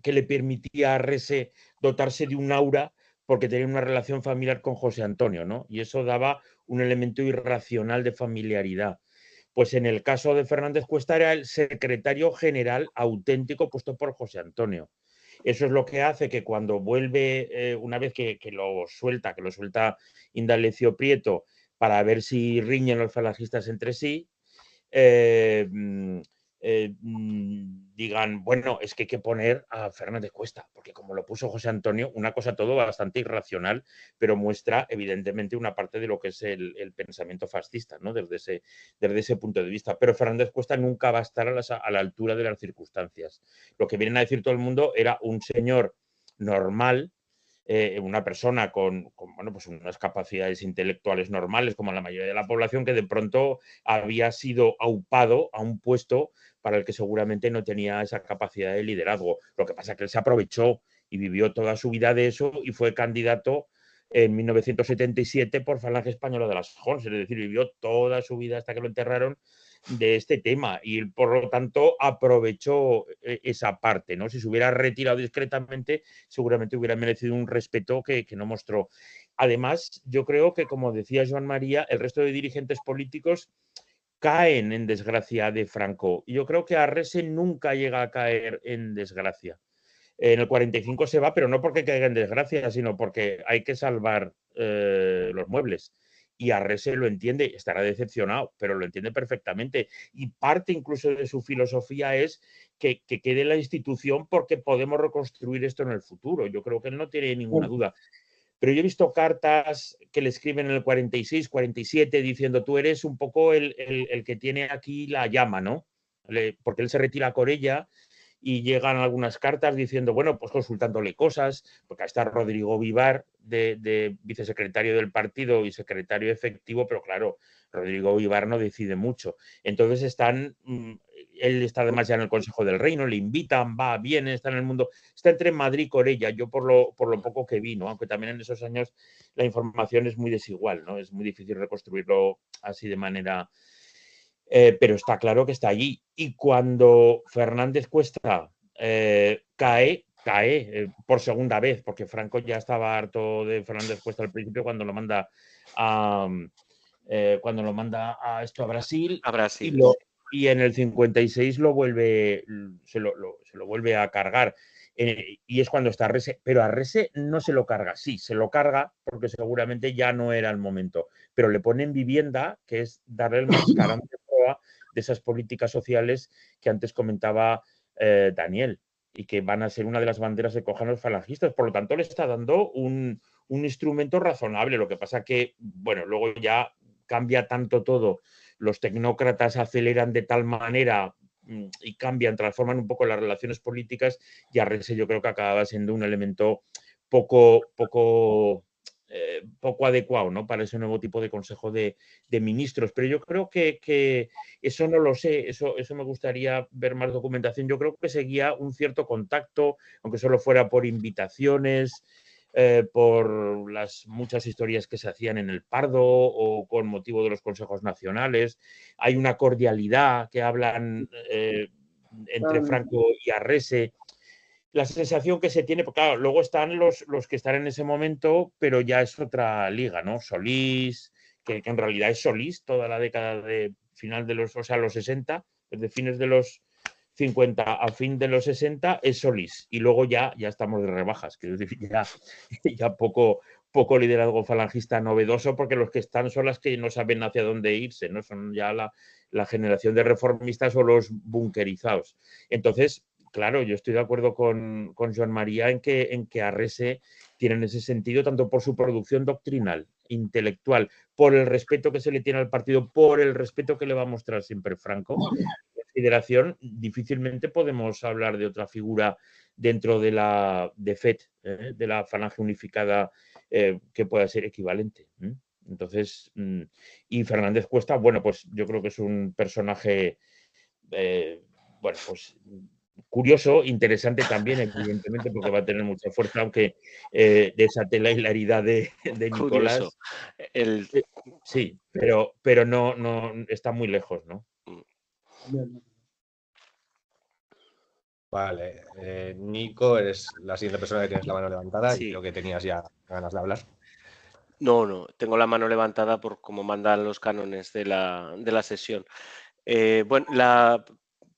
que le permitía a Arrese dotarse de un aura porque tenía una relación familiar con José Antonio, ¿no? Y eso daba un elemento irracional de familiaridad. Pues en el caso de Fernández Cuesta era el secretario general auténtico puesto por José Antonio. Eso es lo que hace que cuando vuelve, una vez que lo suelta Indalecio Prieto para ver si riñen los falangistas entre sí, digan, bueno, es que hay que poner a Fernández Cuesta, porque como lo puso José Antonio, una cosa todo bastante irracional, pero muestra evidentemente una parte de lo que es el pensamiento fascista, ¿no? Desde ese punto de vista. Pero Fernández Cuesta nunca va a estar a la altura de las circunstancias. Lo que vienen a decir todo el mundo era un señor normal, una persona con bueno, pues unas capacidades intelectuales normales, como la mayoría de la población, que de pronto había sido aupado a un puesto para el que seguramente no tenía esa capacidad de liderazgo. Lo que pasa es que él se aprovechó y vivió toda su vida de eso y fue candidato en 1977 por Falange Española de las Jons, es decir, vivió toda su vida hasta que lo enterraron de este tema y por lo tanto aprovechó esa parte, ¿no? Si se hubiera retirado discretamente, seguramente hubiera merecido un respeto que no mostró. Además, yo creo que, como decía Joan María, el resto de dirigentes políticos caen en desgracia de Franco. Y yo creo que Arrese nunca llega a caer en desgracia. En el 45 se va, pero no porque caiga en desgracia, sino porque hay que salvar los muebles. Y Arrese lo entiende, estará decepcionado, pero lo entiende perfectamente. Y parte incluso de su filosofía es que quede la institución porque podemos reconstruir esto en el futuro. Yo creo que él no tiene ninguna duda. Pero yo he visto cartas que le escriben en el 46, 47, diciendo tú eres un poco el que tiene aquí la llama, ¿no? Porque él se retira a Corella y llegan algunas cartas diciendo, bueno, pues consultándole cosas, porque está Rodrigo Vivar de vicesecretario del partido y secretario efectivo, pero claro, Rodrigo Vivar no decide mucho. Entonces él está además ya en el Consejo del Reino, le invitan, va, viene, está en el mundo, está entre Madrid y Corella, yo por lo poco que vi, ¿no? Aunque también en esos años la información es muy desigual, ¿no? Es muy difícil reconstruirlo así de manera... pero está claro que está allí. Y cuando Fernández Cuesta cae por segunda vez, porque Franco ya estaba harto de Fernández Cuesta al principio cuando lo manda a a Brasil, A Brasil. y en el 56 se lo vuelve a cargar. Y es cuando está Arrese, pero Arrese no se lo carga, sí, se lo carga porque seguramente ya no era el momento, pero le pone en Vivienda, que es darle el mascarón de proa de esas políticas sociales que antes comentaba Daniel, y que van a ser una de las banderas de cojan los falangistas. Por lo tanto, le está dando un instrumento razonable. Lo que pasa que, bueno, luego ya cambia tanto todo, los tecnócratas aceleran de tal manera y cambian, transforman un poco las relaciones políticas, y Arrese yo creo que acababa siendo un elemento poco adecuado, ¿no? Para ese nuevo tipo de consejo de ministros. Pero yo creo que eso no lo sé, eso me gustaría ver más documentación. Yo creo que seguía un cierto contacto, aunque solo fuera por invitaciones, por las muchas historias que se hacían en el Pardo o con motivo de los consejos nacionales. Hay una cordialidad que hablan entre Franco y Arrese. La sensación que se tiene, porque claro, luego están los que están en ese momento, pero ya es otra liga, ¿no? Solís, que en realidad es Solís toda la década de final de los 60, desde fines de los 50 a fin de los 60 es Solís, y luego ya estamos de rebajas, que ya poco liderazgo falangista novedoso, porque los que están son las que no saben hacia dónde irse, ¿no? Son ya la generación de reformistas o los bunkerizados. Entonces, claro, yo estoy de acuerdo con Joan María en que Arrese tiene en ese sentido, tanto por su producción doctrinal, intelectual, por el respeto que se le tiene al partido, por el respeto que le va a mostrar siempre Franco, consideración, difícilmente podemos hablar de otra figura dentro de FET, de la Falange Unificada, que pueda ser equivalente. Entonces, y Fernández Cuesta, bueno, pues yo creo que es un personaje, bueno, pues curioso, interesante también, evidentemente, porque va a tener mucha fuerza, aunque desate la hilaridad de Nicolás. Sí, pero no está muy lejos, ¿no? Vale, Nico, eres la siguiente persona que tienes la mano levantada, Sí. y creo que tenías ya ganas de hablar. No, tengo la mano levantada por como mandan los cánones de la sesión. Bueno,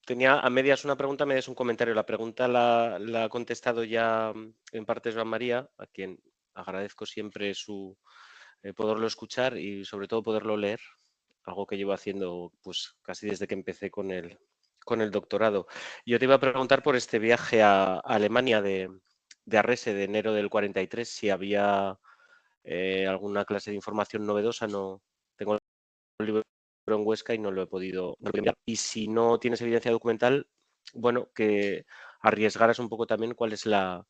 tenía a medias una pregunta, a medias un comentario. La pregunta la ha contestado ya en parte Joan María, a quien agradezco siempre su poderlo escuchar y sobre todo poderlo leer, algo que llevo haciendo pues casi desde que empecé con el doctorado. Yo te iba a preguntar por este viaje a Alemania de Arrese de enero del 43, si había alguna clase de información novedosa. No tengo el libro en Huesca y no lo he podido mirar. Y si no tienes evidencia documental, bueno, que arriesgaras un poco también cuál es la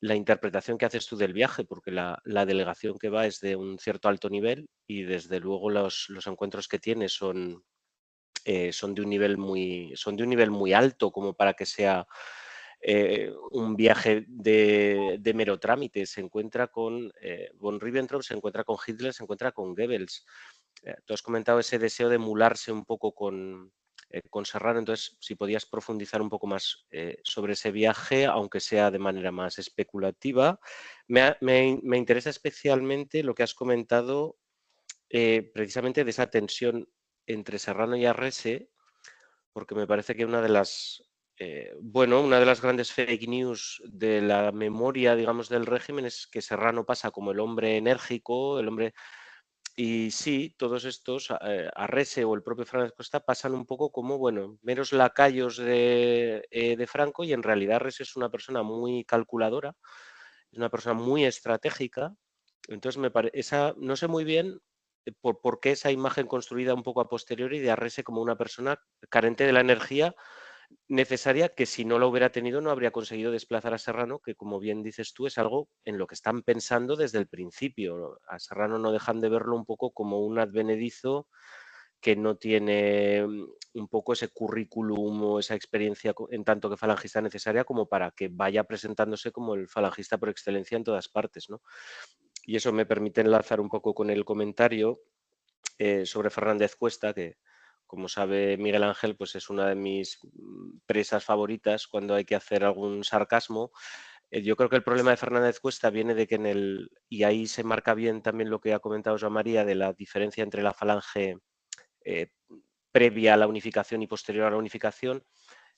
interpretación que haces tú del viaje, porque la delegación que va es de un cierto alto nivel y desde luego los encuentros que tiene son de un nivel muy alto como para que sea un viaje de mero trámite. Se encuentra con von Ribbentrop, se encuentra con Hitler, se encuentra con Goebbels. Tú has comentado ese deseo de emularse un poco con Serrano, entonces si podías profundizar un poco más sobre ese viaje, aunque sea de manera más especulativa. Me interesa especialmente lo que has comentado precisamente de esa tensión entre Serrano y Arrese, porque me parece que una de las grandes fake news de la memoria, digamos, del régimen es que Serrano pasa como el hombre enérgico, el hombre... Y sí, todos estos, Arrese o el propio Fernández Costa, pasan un poco como, bueno, meros lacayos de Franco, y en realidad Arrese es una persona muy calculadora, es una persona muy estratégica. Entonces, no sé muy bien por qué esa imagen construida un poco a posteriori de Arrese como una persona carente de la energía necesaria que si no la hubiera tenido no habría conseguido desplazar a Serrano, que como bien dices tú es algo en lo que están pensando desde el principio. A Serrano no dejan de verlo un poco como un advenedizo que no tiene un poco ese currículum o esa experiencia en tanto que falangista necesaria como para que vaya presentándose como el falangista por excelencia en todas partes, ¿no? Y eso me permite enlazar un poco con el comentario sobre Fernández Cuesta, que como sabe Miguel Ángel, pues es una de mis presas favoritas cuando hay que hacer algún sarcasmo. Yo creo que el problema de Fernández Cuesta viene de que y ahí se marca bien también lo que ha comentado Joan María, de la diferencia entre la falange previa a la unificación y posterior a la unificación,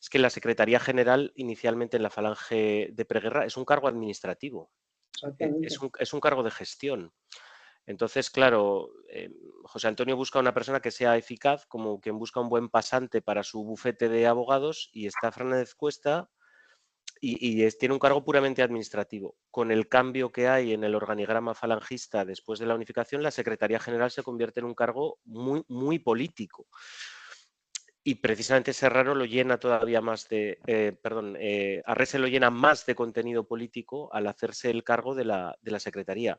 es que la Secretaría General inicialmente en la falange de preguerra es un cargo administrativo, es un cargo de gestión. Entonces, claro, José Antonio busca una persona que sea eficaz, como quien busca un buen pasante para su bufete de abogados, y está Fernández Cuesta y tiene un cargo puramente administrativo. Con el cambio que hay en el organigrama falangista después de la unificación, la Secretaría General se convierte en un cargo muy, muy político. Y precisamente Serrano lo llena todavía más Arrese lo llena más de contenido político al hacerse el cargo de la Secretaría.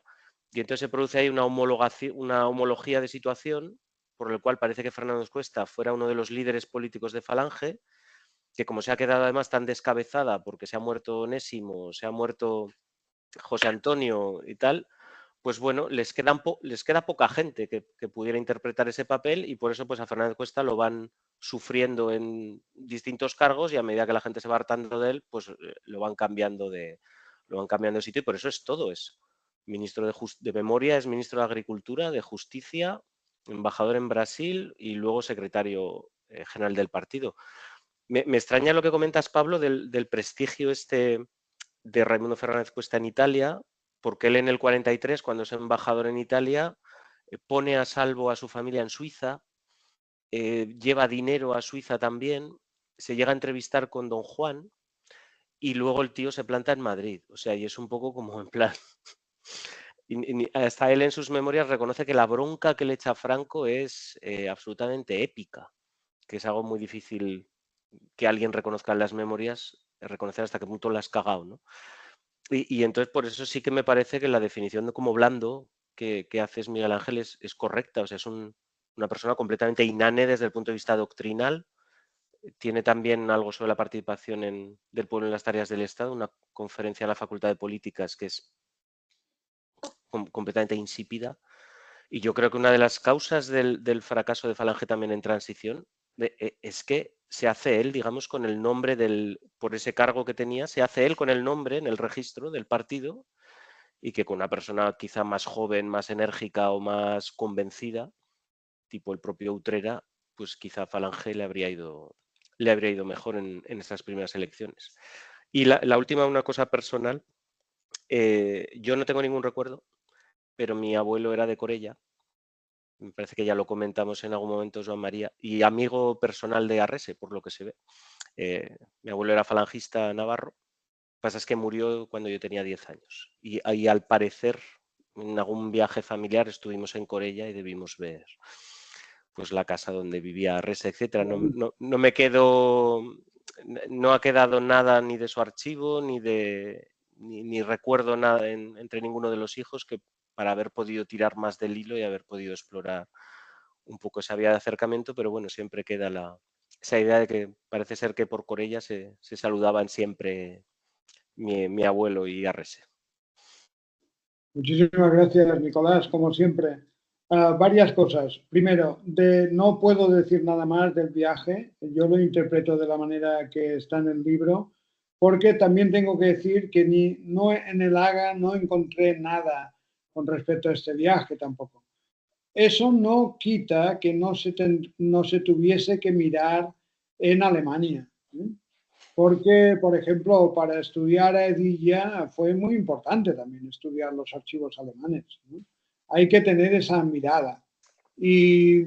Y entonces se produce ahí una homología de situación por el cual parece que Fernández Cuesta fuera uno de los líderes políticos de Falange, que como se ha quedado además tan descabezada porque se ha muerto Onésimo, se ha muerto José Antonio y tal, pues bueno, les queda poca gente que pudiera interpretar ese papel y por eso pues a Fernández Cuesta lo van sufriendo en distintos cargos y a medida que la gente se va hartando de él, pues lo van cambiando de sitio y por eso es todo, es ministro de Memoria, es ministro de Agricultura, de Justicia, embajador en Brasil y luego secretario general del partido. Me extraña lo que comentas, Pablo, del prestigio de Raimundo Fernández Cuesta en Italia, porque él en el 43, cuando es embajador en Italia, pone a salvo a su familia en Suiza, lleva dinero a Suiza también, se llega a entrevistar con Don Juan y luego el tío se planta en Madrid. O sea, y es un poco como en plan... Y hasta él en sus memorias reconoce que la bronca que le echa Franco es absolutamente épica, que es algo muy difícil que alguien reconozca en las memorias, reconocer hasta qué punto la has cagado, ¿no? Y entonces por eso sí que me parece que la definición de como blando que haces, Miguel Ángel, es correcta. O sea, es una persona completamente inane desde el punto de vista doctrinal. Tiene también algo sobre la participación del pueblo en las tareas del Estado, una conferencia en la Facultad de Políticas que es completamente insípida. Y yo creo que una de las causas del fracaso de Falange también en transición es que se hace él, digamos, con el nombre por ese cargo que tenía, se hace él con el nombre en el registro del partido y que con una persona quizá más joven, más enérgica o más convencida, tipo el propio Utrera, pues quizá Falange le habría ido mejor en estas primeras elecciones. Y la última, una cosa personal, yo no tengo ningún recuerdo, pero mi abuelo era de Corella. Me parece que ya lo comentamos en algún momento, Joan María, y amigo personal de Arrese, por lo que se ve. Mi abuelo era falangista navarro. Lo que pasa es que murió cuando yo tenía 10 años. Y al parecer, en algún viaje familiar estuvimos en Corella y debimos ver pues la casa donde vivía Arrese, etcétera. No me quedo, no ha quedado nada ni de su archivo, ni recuerdo nada entre ninguno de los hijos que para haber podido tirar más del hilo y haber podido explorar un poco esa vía de acercamiento, pero bueno, siempre queda esa idea de que parece ser que por Corella se saludaban siempre mi abuelo y Arrese. Muchísimas gracias, Nicolás, como siempre. Varias cosas. Primero, no puedo decir nada más del viaje. Yo lo interpreto de la manera que está en el libro, porque también tengo que decir que en el Haga no encontré nada con respecto a este viaje tampoco. Eso no quita que no se tuviese que mirar en Alemania. Porque, por ejemplo, para estudiar a Edilla fue muy importante también estudiar los archivos alemanes, ¿no? Hay que tener esa mirada. Y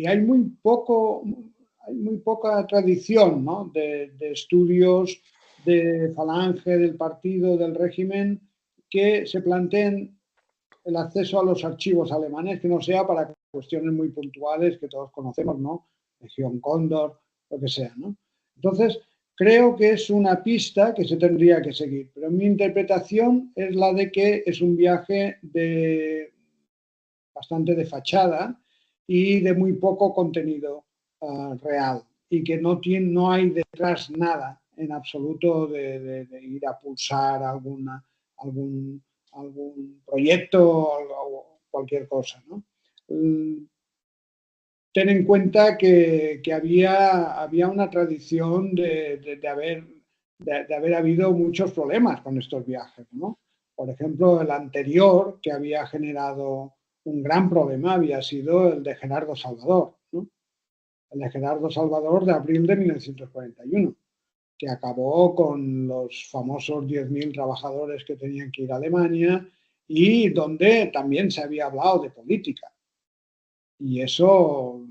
hay muy poca tradición, ¿no?, de estudios de Falange, del partido, del régimen, que se planteen el acceso a los archivos alemanes, que no sea para cuestiones muy puntuales que todos conocemos, ¿no? Legión Cóndor, lo que sea, ¿no? Entonces, creo que es una pista que se tendría que seguir, pero mi interpretación es la de que es un viaje bastante de fachada y de muy poco contenido real, y que no hay detrás nada en absoluto de ir a pulsar algún proyecto o cualquier cosa, ¿no? Ten en cuenta que había una tradición de haber habido muchos problemas con estos viajes, ¿no? Por ejemplo, el anterior, que había generado un gran problema, había sido el de Gerardo Salvador, ¿no? El de Gerardo Salvador de abril de 1941, que acabó con los famosos 10.000 trabajadores que tenían que ir a Alemania, y donde también se había hablado de política. Y eso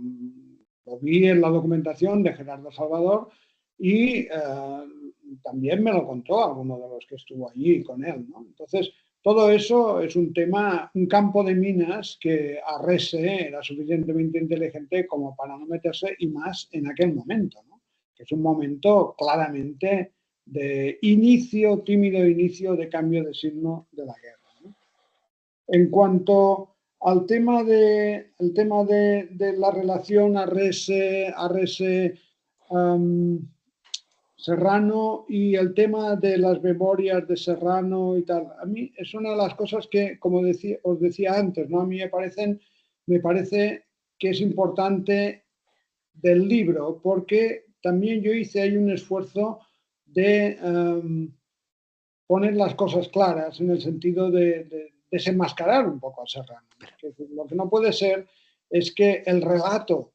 lo vi en la documentación de Gerardo Salvador, y también me lo contó alguno de los que estuvo allí con él, ¿no? Entonces, todo eso es un tema, un campo de minas que Arrese era suficientemente inteligente como para no meterse, y más en aquel momento, ¿no? Que es un momento claramente de tímido inicio de cambio de signo de la guerra, ¿no? En cuanto al tema de la relación Arrese Serrano y el tema de las memorias de Serrano y tal, a mí es una de las cosas que, como os decía antes, ¿no? A mí me parece que es importante del libro, porque también yo hice ahí un esfuerzo de poner las cosas claras, en el sentido de desenmascarar un poco a Serrano. Lo que no puede ser es que el relato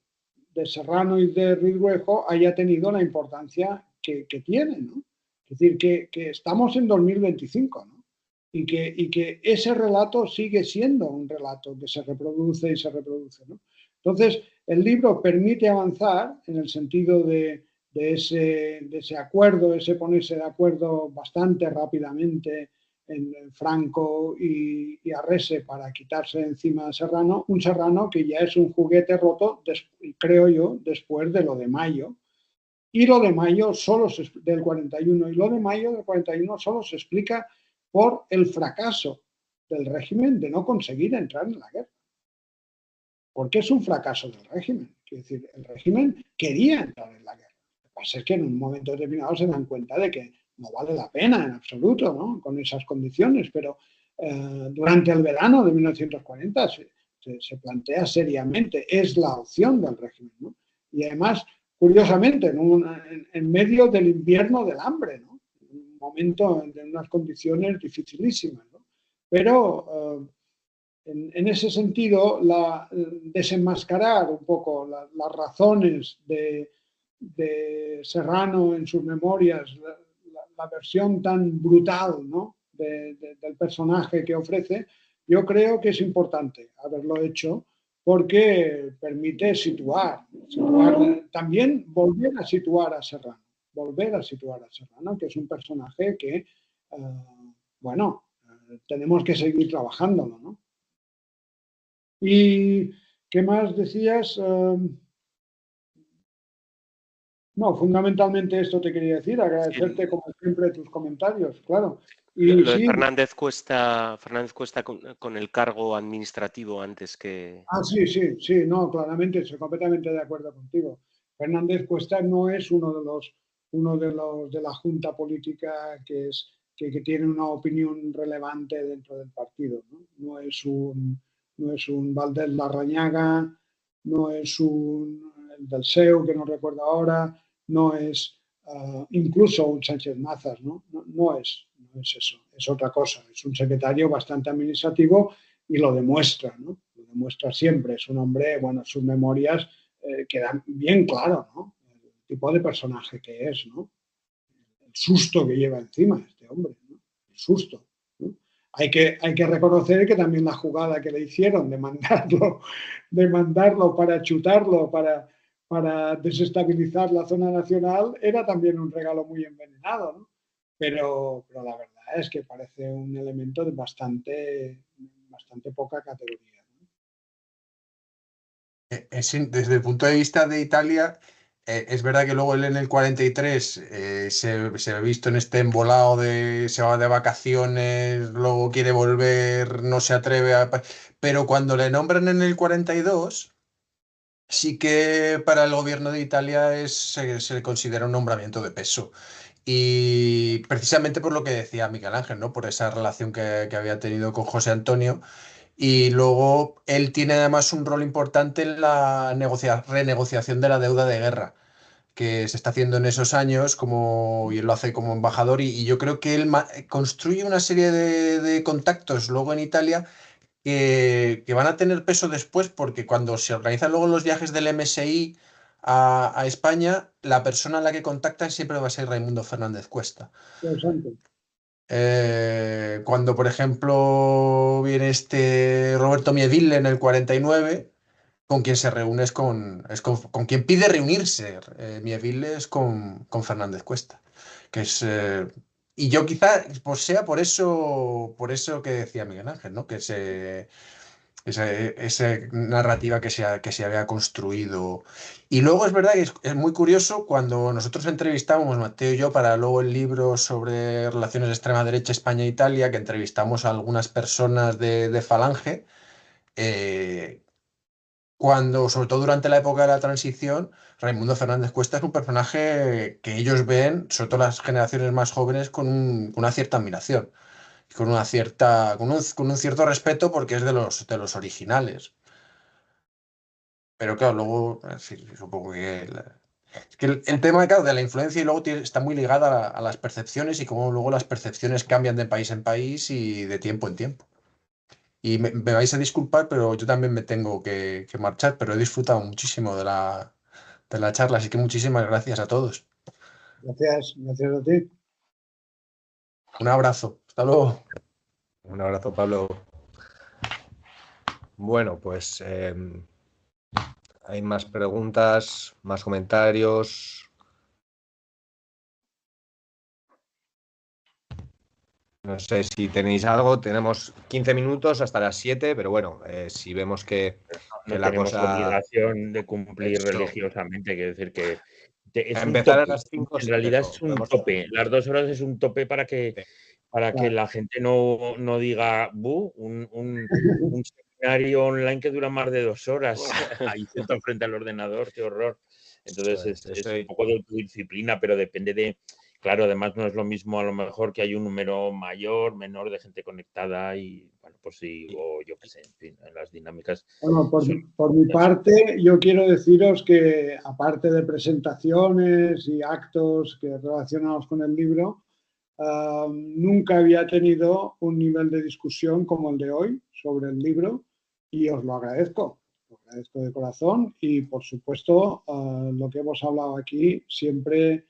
de Serrano y de Ridruejo haya tenido la importancia que tiene, ¿no? Es decir, que estamos en 2025, ¿no? Y que ese relato sigue siendo un relato que se reproduce y se reproduce, ¿no? Entonces, el libro permite avanzar en el sentido de ese acuerdo, ese ponerse de acuerdo bastante rápidamente en Franco y Arrese para quitarse encima a Serrano, un Serrano que ya es un juguete roto, creo yo, después de lo de Mayo. Y lo de Mayo del 41, y lo de Mayo del 41 solo se explica por el fracaso del régimen de no conseguir entrar en la guerra. Porque es un fracaso del régimen. Es decir, el régimen quería entrar en la guerra. Lo que pasa es que en un momento determinado se dan cuenta de que no vale la pena en absoluto, ¿no? Con esas condiciones, pero durante el verano de 1940 se plantea seriamente, es la opción del régimen, ¿no? Y además, curiosamente, en medio del invierno del hambre, ¿no? Un momento de unas condiciones dificilísimas, ¿no? Pero en ese sentido, desenmascarar un poco las razones de Serrano en sus memorias, la versión tan brutal, ¿no? del personaje que ofrece, yo creo que es importante haberlo hecho, porque permite situar, también volver a situar a Serrano, que es un personaje que, bueno, tenemos que seguir trabajándolo, ¿no? ¿Y qué más decías? No, fundamentalmente esto te quería decir, agradecerte Sí, como siempre tus comentarios, claro. lo Y de sí, Fernández Cuesta con el cargo administrativo antes que... sí, no, claramente, estoy completamente de acuerdo contigo. Fernández Cuesta no es uno de los de la junta política que tiene una opinión relevante dentro del partido, ¿no? No es un Valdés Larrañaga, no es el del SEU, que no recuerdo ahora, no es incluso un Sánchez Mazas, ¿no? No es eso, es otra cosa. Es un secretario bastante administrativo, y lo demuestra, ¿no? Lo demuestra siempre. Es un hombre, bueno, sus memorias quedan bien claro, ¿no? El tipo de personaje que es, ¿no? El susto que lleva encima este hombre, ¿no? El susto, ¿no? Hay que reconocer que también la jugada que le hicieron de mandarlo para chutarlo, para desestabilizar la zona nacional, era también un regalo muy envenenado, ¿no? Pero la verdad es que parece un elemento de bastante poca categoría, ¿no? Desde el punto de vista de Italia, Es verdad que luego él en el 43 se ha visto en este embolado de se va de vacaciones, luego quiere volver, no se atreve a... Pero cuando le nombran en el 42, sí que para el gobierno de Italia se le considera un nombramiento de peso. Y precisamente por lo que decía Miguel Ángel, ¿no? Por esa relación que había tenido con José Antonio. Y luego él tiene además un rol importante en la renegociación de la deuda de guerra que se está haciendo en esos años, y él lo hace como embajador, y yo creo que él construye una serie de contactos luego en Italia que van a tener peso después, porque cuando se organizan luego los viajes del MSI a España, la persona a la que contactan siempre va a ser Raimundo Fernández Cuesta. Interesante. Cuando, por ejemplo, viene este Roberto Mieville en el 49, con quien se reúne con quien pide reunirse. Mieville es con Fernández Cuesta, que es... y yo quizá pues sea por eso que decía Miguel Ángel, ¿no? Que esa narrativa que se había construido. Y luego es verdad que es muy curioso cuando nosotros entrevistamos, Mateo y yo, para luego el libro sobre relaciones de extrema derecha España-Italia, que entrevistamos a algunas personas de Falange, cuando, sobre todo durante la época de la transición, Raimundo Fernández Cuesta es un personaje que ellos ven, sobre todo las generaciones más jóvenes, con una cierta admiración, con con un cierto respeto porque es de los originales. Pero claro, luego, sí, supongo que es que el tema, claro, de la influencia y luego está muy ligada a las percepciones y cómo luego las percepciones cambian de país en país y de tiempo en tiempo. Y me vais a disculpar, pero yo también me tengo que marchar, pero he disfrutado muchísimo de la charla, así que muchísimas gracias a todos. Gracias a ti. Un abrazo, hasta luego. Un abrazo, Pablo. Bueno, pues hay más preguntas, más comentarios. No sé si tenéis algo. Tenemos 15 minutos hasta las 7, pero bueno, si vemos que No la tenemos cosa... obligación de cumplir Eso. religiosamente, quiero decir que es un Empezar a tope. las 5. En realidad es un tope. Las 2 horas es un tope para que la gente no diga un seminario online que dura más de 2 horas ahí sentado frente al ordenador, qué horror. Entonces es un poco de autodisciplina, pero depende de... Claro, además no es lo mismo a lo mejor que hay un número menor de gente conectada y, bueno, pues sí, o yo qué sé, en fin, en las dinámicas. Bueno, por mi parte, yo quiero deciros que aparte de presentaciones y actos que relacionados con el libro, nunca había tenido un nivel de discusión como el de hoy sobre el libro y os lo agradezco de corazón y por supuesto lo que hemos hablado aquí siempre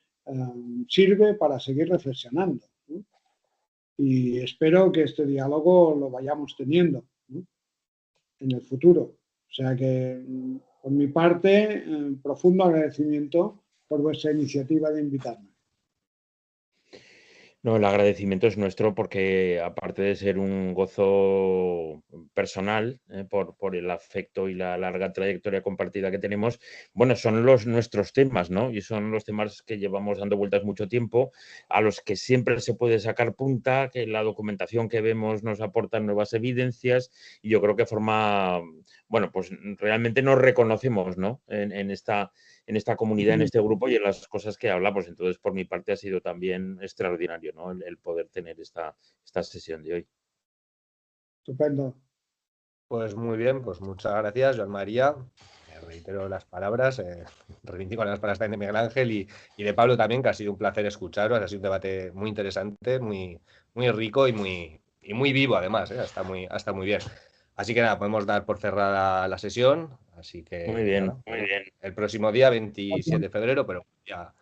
sirve para seguir reflexionando, ¿no? Y espero que este diálogo lo vayamos teniendo, ¿no?, en el futuro. O sea que por mi parte, profundo agradecimiento por vuestra iniciativa de invitarme. No, el agradecimiento es nuestro porque aparte de ser un gozo personal, por el afecto y la larga trayectoria compartida que tenemos, bueno, son nuestros temas, ¿no? Y son los temas que llevamos dando vueltas mucho tiempo, a los que siempre se puede sacar punta, que la documentación que vemos nos aporta nuevas evidencias y yo creo que bueno, pues realmente nos reconocemos, ¿no? En esta comunidad, en este grupo y en las cosas que hablamos. Entonces, por mi parte, ha sido también extraordinario, ¿no?, el poder tener esta sesión de hoy. Estupendo. Pues muy bien, pues muchas gracias, Joan María. Reitero las palabras, reivindico las palabras también de Miguel Ángel y de Pablo también, que ha sido un placer escucharos. Ha sido un debate muy interesante, muy, muy rico y muy vivo, además, hasta muy bien. Así que nada, podemos dar por cerrada la sesión. Así que Muy bien, nada, muy bien. el próximo día, 27 de febrero, pero ya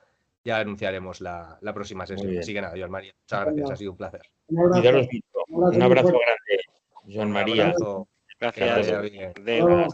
anunciaremos la próxima sesión. Así que nada, Joan María, muchas gracias, ha sido un placer. Un abrazo. Cuidaros mucho. Un abrazo grande, Joan María. Un abrazo. Gracias. Que vaya bien. Adeu.